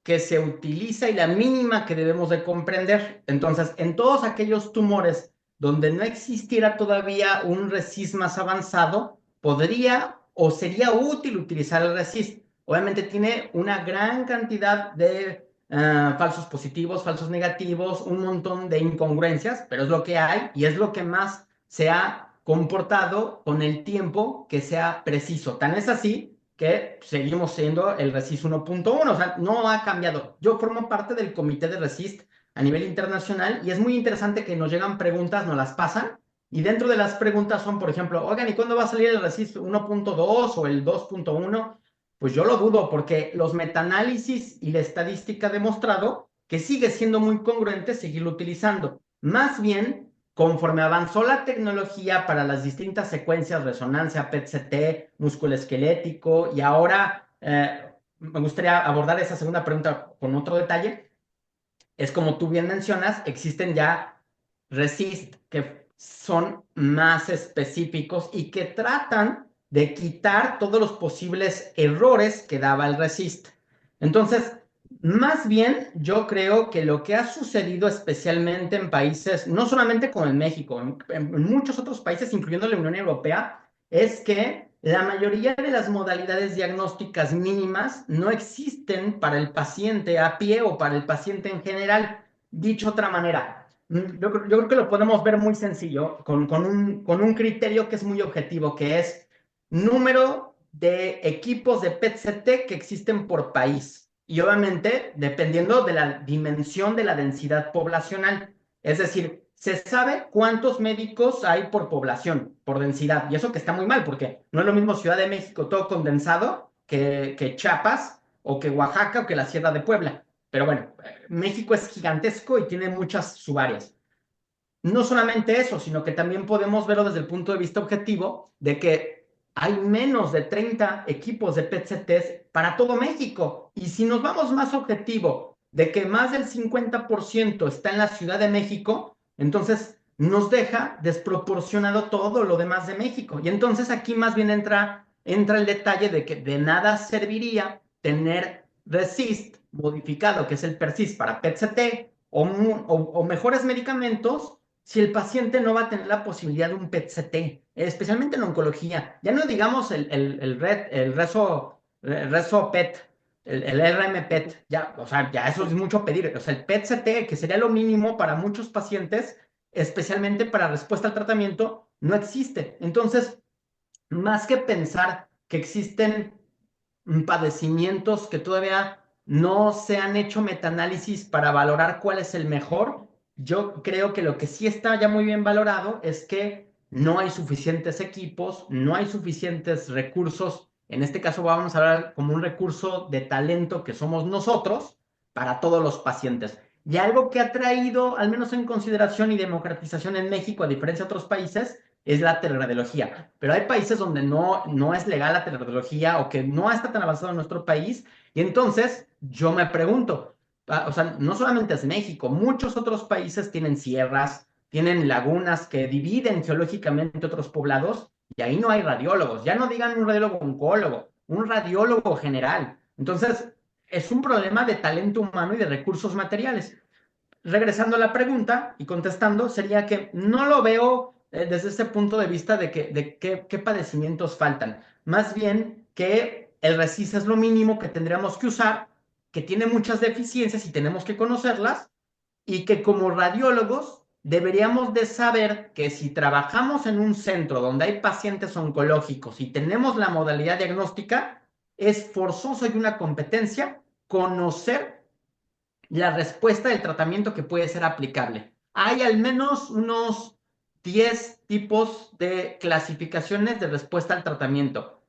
que se utiliza y la mínima que debemos de comprender. Entonces, en todos aquellos tumores donde no existiera todavía un RESIST más avanzado, podría o sería útil utilizar el RESIST. Obviamente tiene una gran cantidad de falsos positivos, falsos negativos, un montón de incongruencias, pero es lo que hay y es lo que más se ha comportado con el tiempo que sea preciso. Tan es así que seguimos siendo el RESIST 1.1, o sea, no ha cambiado. Yo formo parte del comité de RESIST a nivel internacional y es muy interesante que nos llegan preguntas, nos las pasan y dentro de las preguntas son, por ejemplo, oigan, ¿y cuándo va a salir el RESIST 1.2 o el 2.1? Pues yo lo dudo porque los metaanálisis y la estadística ha demostrado que sigue siendo muy congruente seguirlo utilizando. Más bien, conforme avanzó la tecnología para las distintas secuencias, resonancia, PET-CT, músculo esquelético, y ahora me gustaría abordar esa segunda pregunta con otro detalle, es como tú bien mencionas, existen ya RESIST que son más específicos y que tratan de quitar todos los posibles errores que daba el RESIST. Entonces, más bien yo creo que lo que ha sucedido especialmente en países, no solamente como en México, en muchos otros países, incluyendo la Unión Europea, es que la mayoría de las modalidades diagnósticas mínimas no existen para el paciente a pie o para el paciente en general. Dicho de otra manera, yo creo que lo podemos ver muy sencillo, con un criterio que es muy objetivo, que es número de equipos de PET-CT que existen por país. Y obviamente, dependiendo de la dimensión de la densidad poblacional. Es decir, se sabe cuántos médicos hay por población, por densidad. Y eso que está muy mal, porque no es lo mismo Ciudad de México todo condensado que Chiapas o que Oaxaca o que la Sierra de Puebla. Pero bueno, México es gigantesco y tiene muchas subáreas. No solamente eso, sino que también podemos verlo desde el punto de vista objetivo de que hay menos de 30 equipos de PET-CTs para todo México. Y si nos vamos más objetivo de que más del 50% está en la Ciudad de México, entonces nos deja desproporcionado todo lo demás de México. Y entonces aquí más bien entra el detalle de que de nada serviría tener RESIST modificado, que es el PERSIST para PET-CT, o mejores medicamentos si el paciente no va a tener la posibilidad de un PET-CT, especialmente en oncología. Ya no digamos el reso PET, el RMPET, ya, o sea, ya eso es mucho pedir. O sea, el PET-CT, que sería lo mínimo para muchos pacientes, especialmente para respuesta al tratamiento, no existe. Entonces, más que pensar que existen padecimientos que todavía no se han hecho metaanálisis para valorar cuál es el mejor, yo creo que lo que sí está ya muy bien valorado es que no hay suficientes equipos, no hay suficientes recursos. En este caso vamos a hablar como un recurso de talento que somos nosotros para todos los pacientes. Y algo que ha traído, al menos en consideración y democratización en México, a diferencia de otros países, es la teleradiología. Pero hay países donde no es legal la teleradiología o que no está tan avanzado en nuestro país. Y entonces yo me pregunto, o sea, no solamente es México, muchos otros países tienen sierras, tienen lagunas que dividen geológicamente otros poblados y ahí no hay radiólogos. Ya no digan un radiólogo oncólogo, un radiólogo general. Entonces, es un problema de talento humano y de recursos materiales. Regresando a la pregunta y contestando, sería que no lo veo desde ese punto de vista de qué padecimientos faltan. Más bien que el RECIS es lo mínimo que tendríamos que usar, que tiene muchas deficiencias y tenemos que conocerlas, y que como radiólogos deberíamos de saber que si trabajamos en un centro donde hay pacientes oncológicos y tenemos la modalidad diagnóstica, es forzoso y una competencia conocer la respuesta del tratamiento que puede ser aplicable. Hay al menos unos 10 tipos de clasificaciones de respuesta al tratamiento,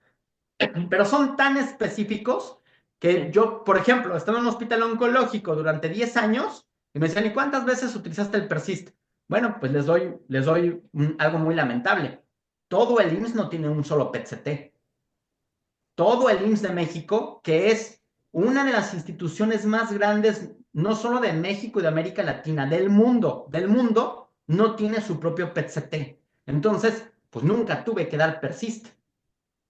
pero son tan específicos que yo, por ejemplo, estaba en un hospital oncológico durante 10 años y me decían, ¿y cuántas veces utilizaste el Persist? Bueno, pues les doy algo muy lamentable. Todo el IMSS no tiene un solo PET-CT. Todo el IMSS de México, que es una de las instituciones más grandes, no solo de México y de América Latina, del mundo, no tiene su propio PET-CT. Entonces, pues nunca tuve que dar Persist.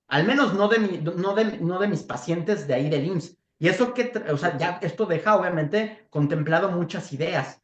Al menos no de mis pacientes de ahí del IMSS. Y eso que, o sea, ya esto deja obviamente contemplado muchas ideas.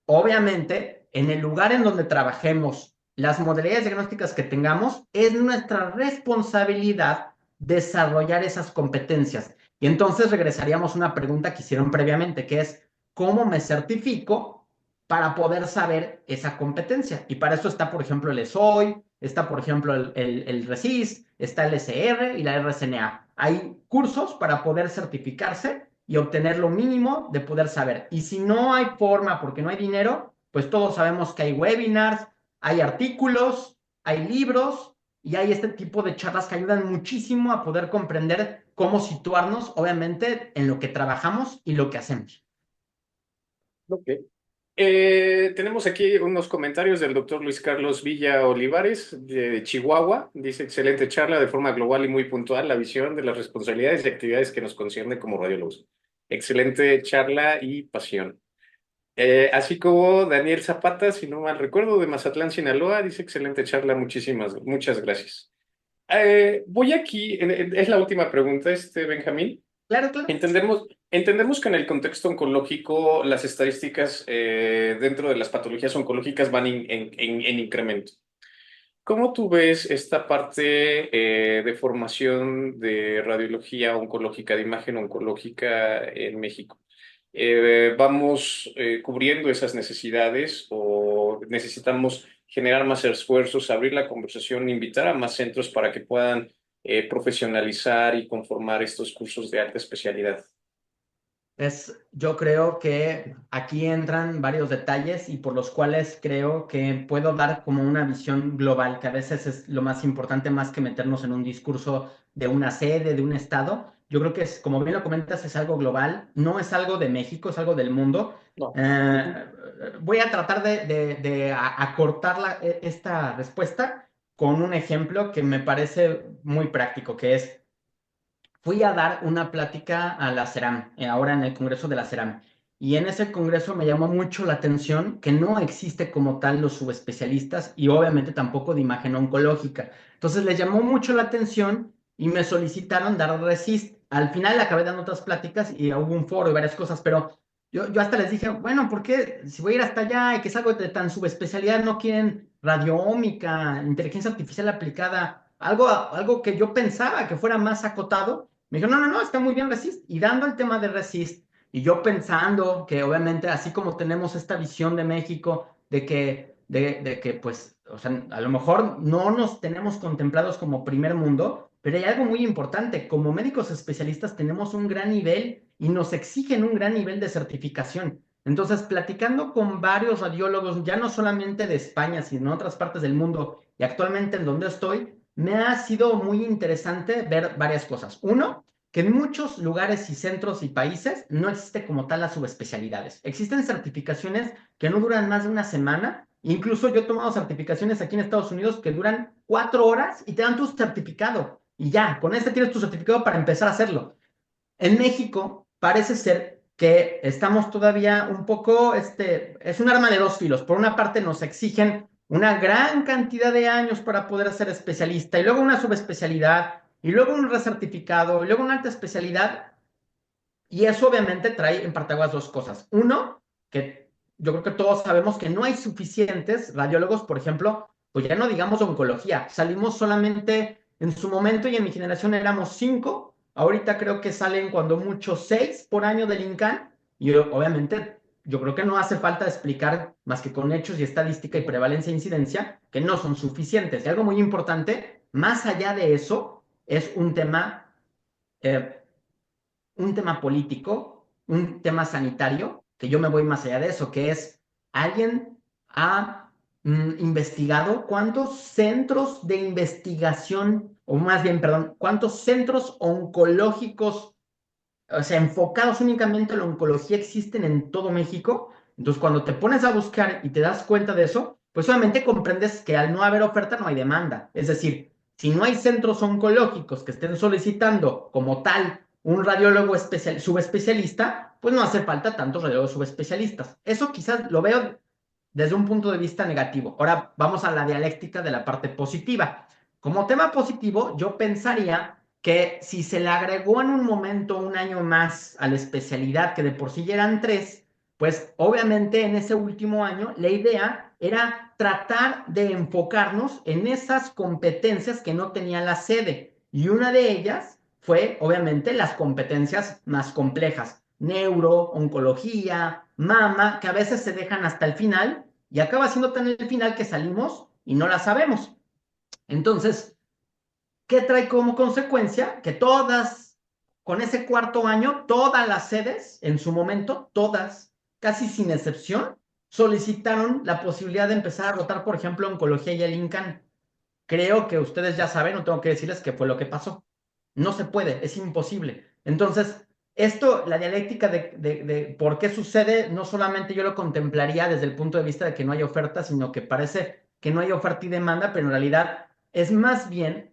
Obviamente, en el lugar en donde trabajemos, las modalidades diagnósticas que tengamos, es nuestra responsabilidad desarrollar esas competencias. Y entonces regresaríamos a una pregunta que hicieron previamente, que es, ¿cómo me certifico para poder saber esa competencia? Y para eso está, por ejemplo, el ESOI, está, por ejemplo, el RECIS, está el SR y la RCNA. Hay cursos para poder certificarse y obtener lo mínimo de poder saber. Y si no hay forma porque no hay dinero, pues todos sabemos que hay webinars, hay artículos, hay libros y hay este tipo de charlas que ayudan muchísimo a poder comprender cómo situarnos, obviamente, en lo que trabajamos y lo que hacemos. Ok. Tenemos aquí unos comentarios del doctor Luis Carlos Villa Olivares de Chihuahua. Dice, excelente charla de forma global y muy puntual, la visión de las responsabilidades y actividades que nos concierne como radiólogos. Excelente charla y pasión. Así como Daniel Zapata, si no mal recuerdo, de Mazatlán, Sinaloa, dice, excelente charla, muchas gracias. Voy aquí, es la última pregunta, Benjamín. Claro, claro. Entendemos que en el contexto oncológico las estadísticas dentro de las patologías oncológicas van en incremento. ¿Cómo tú ves esta parte de formación de radiología oncológica, de imagen oncológica en México? ¿Vamos cubriendo esas necesidades o necesitamos generar más esfuerzos, abrir la conversación, invitar a más centros para que puedan profesionalizar y conformar estos cursos de alta especialidad? Yo creo que aquí entran varios detalles y por los cuales creo que puedo dar como una visión global, que a veces es lo más importante más que meternos en un discurso de una sede, de un estado. Yo creo que es, como bien lo comentas, es algo global, no es algo de México, es algo del mundo. No. Eh, Voy a tratar de acortar esta respuesta con un ejemplo que me parece muy práctico, que es fui a dar una plática a la CERAM, ahora en el Congreso de la CERAM. Y en ese congreso me llamó mucho la atención que no existe como tal los subespecialistas y obviamente tampoco de imagen oncológica. Entonces les llamó mucho la atención y me solicitaron dar resist. Al final acabé dando otras pláticas y hubo un foro y varias cosas, pero yo hasta les dije, bueno, ¿por qué si voy a ir hasta allá y que es algo de tan subespecialidad no quieren radioómica, inteligencia artificial aplicada, algo que yo pensaba que fuera más acotado? Me dijo, no, no, no, está muy bien Resist. Y dando el tema de Resist, y yo pensando que obviamente así como tenemos esta visión de México, de que pues, o sea, a lo mejor no nos tenemos contemplados como primer mundo, pero hay algo muy importante. Como médicos especialistas tenemos un gran nivel y nos exigen un gran nivel de certificación. Entonces, platicando con varios radiólogos, ya no solamente de España, sino en otras partes del mundo, y actualmente en donde estoy, me ha sido muy interesante ver varias cosas. Uno, que en muchos lugares y centros y países no existe como tal las subespecialidades. Existen certificaciones que no duran más de una semana. Incluso yo he tomado certificaciones aquí en Estados Unidos que duran 4 horas y te dan tu certificado. Y ya, con este tienes tu certificado para empezar a hacerlo. En México parece ser que estamos todavía un poco, es un arma de dos filos. Por una parte nos exigen una gran cantidad de años para poder ser especialista y luego una subespecialidad y luego un recertificado y luego una alta especialidad. Y eso obviamente trae en Partaguas dos cosas. Uno, que yo creo que todos sabemos que no hay suficientes radiólogos, por ejemplo, pues ya no digamos oncología. Salimos solamente en su momento y en mi generación éramos 5. Ahorita creo que salen cuando mucho 6 por año del INCAN. Y obviamente yo creo que no hace falta explicar más que con hechos y estadística y prevalencia e incidencia que no son suficientes. Y algo muy importante, más allá de eso, es eh, un tema político, un tema sanitario, que yo me voy más allá de eso, que es, ¿alguien ha investigado cuántos centros de investigación, o más bien, perdón, cuántos centros oncológicos, o sea, enfocados únicamente en la oncología existen en todo México? Entonces, cuando te pones a buscar y te das cuenta de eso, pues obviamente comprendes que al no haber oferta no hay demanda. Es decir, si no hay centros oncológicos que estén solicitando como tal un radiólogo subespecialista, pues no hace falta tantos radiólogos subespecialistas. Eso quizás lo veo desde un punto de vista negativo. Ahora vamos a la dialéctica de la parte positiva. Como tema positivo, yo pensaría que si se le agregó en un momento un año más a la especialidad, que de por sí ya eran 3, pues obviamente en ese último año la idea era tratar de enfocarnos en esas competencias que no tenía la sede. Y una de ellas fue obviamente las competencias más complejas, neuro, oncología, mama, que a veces se dejan hasta el final y acaba siendo tan el final que salimos y no la sabemos. Entonces, ¿qué trae como consecuencia? Que todas, con ese cuarto año, todas las sedes, en su momento, todas, casi sin excepción, solicitaron la posibilidad de empezar a rotar, por ejemplo, oncología y el INCAN. Creo que ustedes ya saben, no tengo que decirles qué fue lo que pasó. No se puede, es imposible. Entonces, esto, la dialéctica de por qué sucede, no solamente yo lo contemplaría desde el punto de vista de que no hay oferta, sino que parece que no hay oferta y demanda, pero en realidad es más bien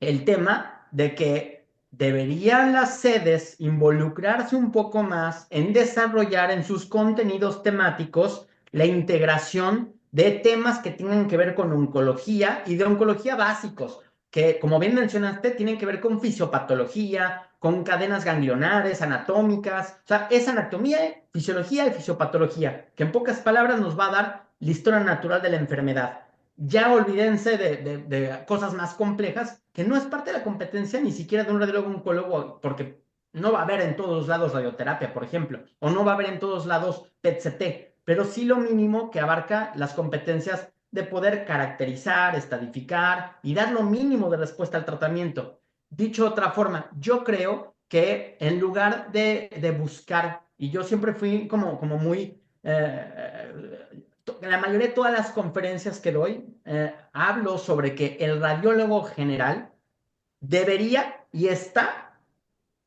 el tema de que deberían las sedes involucrarse un poco más en desarrollar en sus contenidos temáticos la integración de temas que tienen que ver con oncología y de oncología básicos, que como bien mencionaste, tienen que ver con fisiopatología, con cadenas ganglionares, anatómicas, o sea, es anatomía, fisiología y fisiopatología, que en pocas palabras nos va a dar la historia natural de la enfermedad. Ya olvídense de cosas más complejas, que no es parte de la competencia ni siquiera de un radiólogo oncólogo, porque no va a haber en todos lados radioterapia, por ejemplo, o no va a haber en todos lados PET-CT, pero sí lo mínimo que abarca las competencias de poder caracterizar, estadificar y dar lo mínimo de respuesta al tratamiento. Dicho de otra forma, yo creo que en lugar de buscar, y yo siempre fui como muy en la mayoría de todas las conferencias que doy, hablo sobre que el radiólogo general debería y está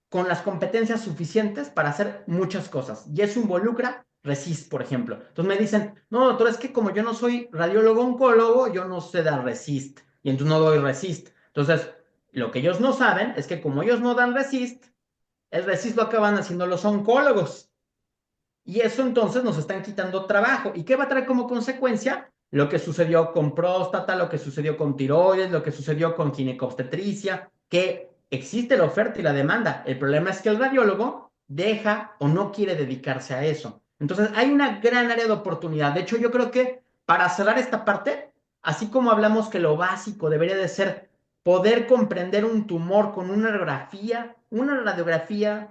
con las competencias suficientes para hacer muchas cosas. Y eso involucra RECIST, por ejemplo. Entonces me dicen, no, doctor, es que como yo no soy radiólogo oncólogo, yo no sé dar RECIST. Y entonces no doy RECIST. Entonces, lo que ellos no saben es que como ellos no dan RECIST, el RECIST lo acaban haciendo los oncólogos. Y eso entonces nos están quitando trabajo. ¿Y qué va a traer como consecuencia? Lo que sucedió con próstata, lo que sucedió con tiroides, lo que sucedió con ginecobstetricia, que existe la oferta y la demanda. El problema es que el radiólogo deja o no quiere dedicarse a eso. Entonces hay una gran área de oportunidad. De hecho, yo creo que para cerrar esta parte, así como hablamos que lo básico debería de ser poder comprender un tumor con una radiografía,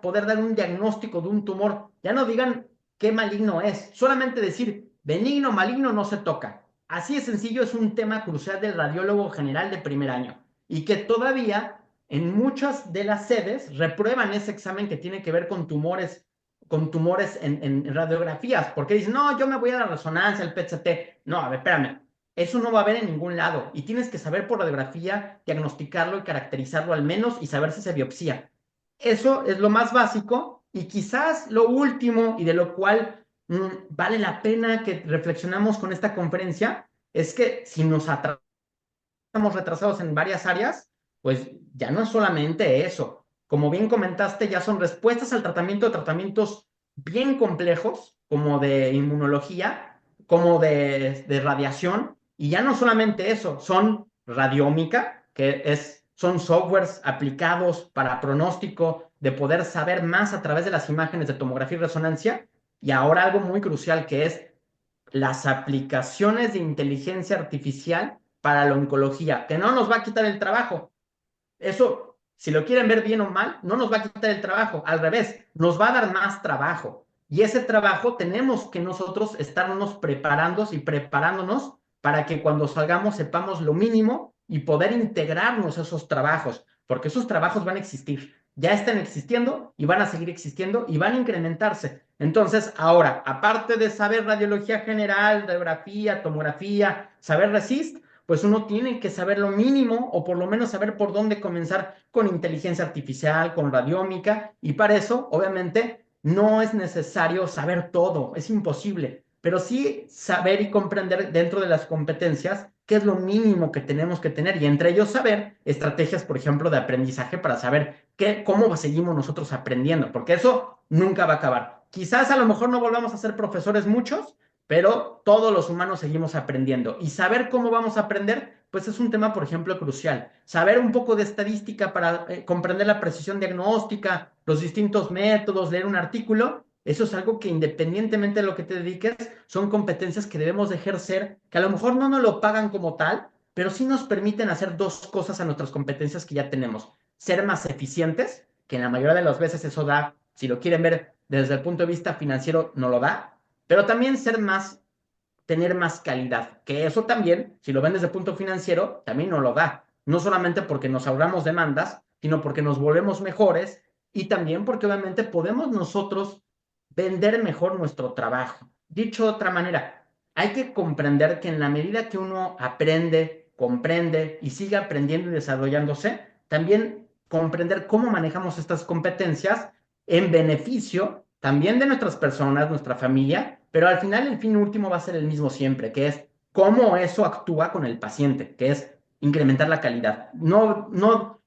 poder dar un diagnóstico de un tumor. Ya no digan qué maligno es, solamente decir benigno, maligno no se toca. Así de sencillo, es un tema crucial del radiólogo general de primer año y que todavía en muchas de las sedes reprueban ese examen que tiene que ver con tumores en radiografías, porque dicen, no, yo me voy a la resonancia, al PET-CT. No, a ver, espérame, eso no va a haber en ningún lado y tienes que saber por radiografía diagnosticarlo y caracterizarlo al menos y saber si se biopsia. Eso es lo más básico y quizás lo último y de lo cual vale la pena que reflexionamos con esta conferencia es que si nos atrasamos retrasados en varias áreas, pues ya no es solamente eso. Como bien comentaste, ya son respuestas al tratamiento de tratamientos bien complejos, como de inmunología, como de radiación, y ya no solamente eso, son radiómica, son softwares aplicados para pronóstico, de poder saber más a través de las imágenes de tomografía y resonancia, y ahora algo muy crucial que es las aplicaciones de inteligencia artificial para la oncología, que no nos va a quitar el trabajo. Eso, si lo quieren ver bien o mal, no nos va a quitar el trabajo. Al revés, nos va a dar más trabajo. Y ese trabajo tenemos que nosotros estarnos preparando y preparándonos para que cuando salgamos sepamos lo mínimo y poder integrarnos a esos trabajos, porque esos trabajos van a existir, ya están existiendo y van a seguir existiendo y van a incrementarse. Entonces, ahora, aparte de saber radiología general, radiografía, tomografía, saber RECIST, pues uno tiene que saber lo mínimo o por lo menos saber por dónde comenzar con inteligencia artificial, con radiómica, y para eso, obviamente, no es necesario saber todo, es imposible, pero sí saber y comprender dentro de las competencias qué es lo mínimo que tenemos que tener y entre ellos saber estrategias, por ejemplo, de aprendizaje para saber cómo seguimos nosotros aprendiendo, porque eso nunca va a acabar. Quizás a lo mejor no volvamos a ser profesores muchos, pero todos los humanos seguimos aprendiendo y saber cómo vamos a aprender, pues es un tema, por ejemplo, crucial. Saber un poco de estadística para comprender la precisión diagnóstica, los distintos métodos, leer un artículo, eso es algo que independientemente de lo que te dediques, son competencias que debemos de ejercer, que a lo mejor no nos lo pagan como tal, pero sí nos permiten hacer dos cosas a nuestras competencias que ya tenemos. Ser más eficientes, que en la mayoría de las veces eso da, si lo quieren ver desde el punto de vista financiero, no lo da, pero también tener más calidad, que eso también, si lo ven desde el punto financiero, también nos lo da. No solamente porque nos ahorramos demandas, sino porque nos volvemos mejores y también porque obviamente podemos nosotros vender mejor nuestro trabajo. Dicho de otra manera, hay que comprender que en la medida que uno aprende, comprende y sigue aprendiendo y desarrollándose, también comprender cómo manejamos estas competencias en beneficio también de nuestras personas, nuestra familia, pero al final el fin último va a ser el mismo siempre, que es cómo eso actúa con el paciente, que es incrementar la calidad. No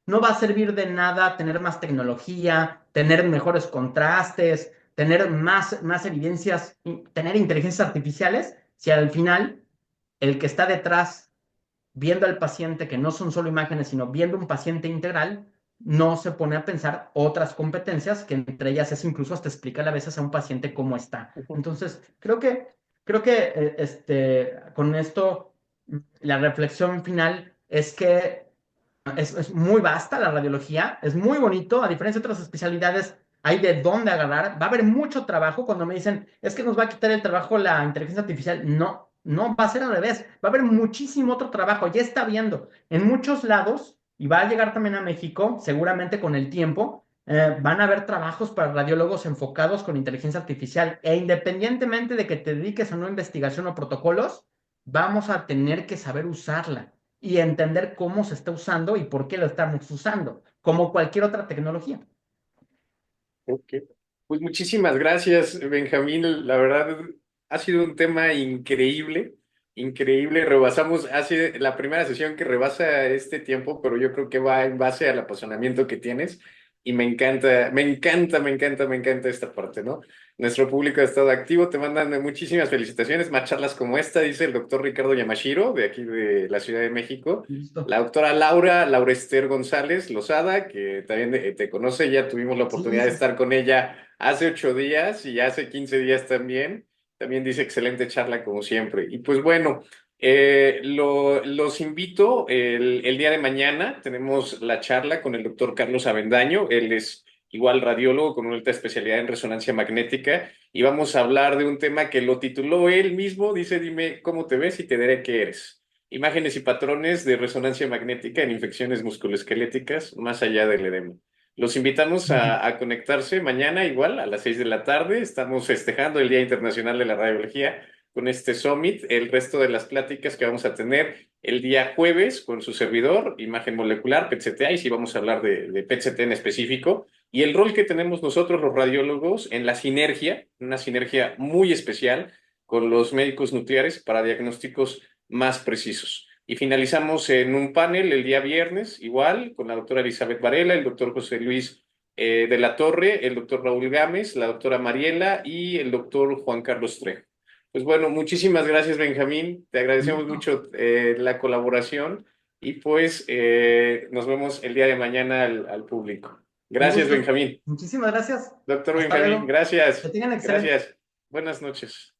va a servir de nada tener más tecnología, tener mejores contrastes, tener más evidencias, tener inteligencias artificiales, si al final el que está detrás viendo al paciente, que no son solo imágenes, sino viendo un paciente integral, no se pone a pensar otras competencias, que entre ellas es incluso hasta explicarle a veces a un paciente cómo está. Entonces, creo que con esto, la reflexión final es que es muy vasta la radiología, es muy bonito, a diferencia de otras especialidades, hay de dónde agarrar, va a haber mucho trabajo cuando me dicen, es que nos va a quitar el trabajo la inteligencia artificial, no, no, va a ser al revés, va a haber muchísimo otro trabajo, ya está viendo en muchos lados y va a llegar también a México, seguramente con el tiempo, van a haber trabajos para radiólogos enfocados con inteligencia artificial e independientemente de que te dediques a una investigación o protocolos, vamos a tener que saber usarla y entender cómo se está usando y por qué lo estamos usando, como cualquier otra tecnología. Ok. Pues muchísimas gracias, Benjamín. La verdad, ha sido un tema increíble, increíble. Rebasamos, hace la primera sesión que rebasa este tiempo, pero yo creo que va en base al apasionamiento que tienes y me encanta, me encanta, me encanta, me encanta esta parte, ¿no? Nuestro público ha estado activo, te mandan muchísimas felicitaciones, más charlas como esta, dice el doctor Ricardo Yamashiro, de aquí de la Ciudad de México. Listo. La doctora Laura Esther González Lozada, que también te conoce, ya tuvimos la Sí, oportunidad de sí. estar con ella hace 8 días y hace 15 días también. También dice excelente charla como siempre. Y pues bueno, Los invito el día de mañana. Tenemos la charla con el doctor Carlos Avendaño. Él es igual radiólogo con una alta especialidad en resonancia magnética y vamos a hablar de un tema que lo tituló él mismo. Dice, dime cómo te ves y te diré qué eres. Imágenes y patrones de resonancia magnética en infecciones musculoesqueléticas más allá del edema. Los invitamos a conectarse mañana igual a las 6 de la tarde. Estamos festejando el Día Internacional de la Radiología con este summit, el resto de las pláticas que vamos a tener el día jueves con su servidor, imagen molecular, PET-CT, y sí vamos a hablar de PET-CT en específico, y el rol que tenemos nosotros los radiólogos en la sinergia, una sinergia muy especial con los médicos nucleares para diagnósticos más precisos. Y finalizamos en un panel el día viernes, igual, con la doctora Elizabeth Varela, el doctor José Luis de la Torre, el doctor Raúl Gámez, la doctora Mariela y el doctor Juan Carlos Trejo. Pues bueno, muchísimas gracias, Benjamín. Te agradecemos Listo. mucho la colaboración y pues nos vemos el día de mañana al público. Un Gracias, gusto. Benjamín. Muchísimas gracias. Doctor Hasta Benjamín, luego. Que gracias. tengan excelente. Gracias. Buenas noches.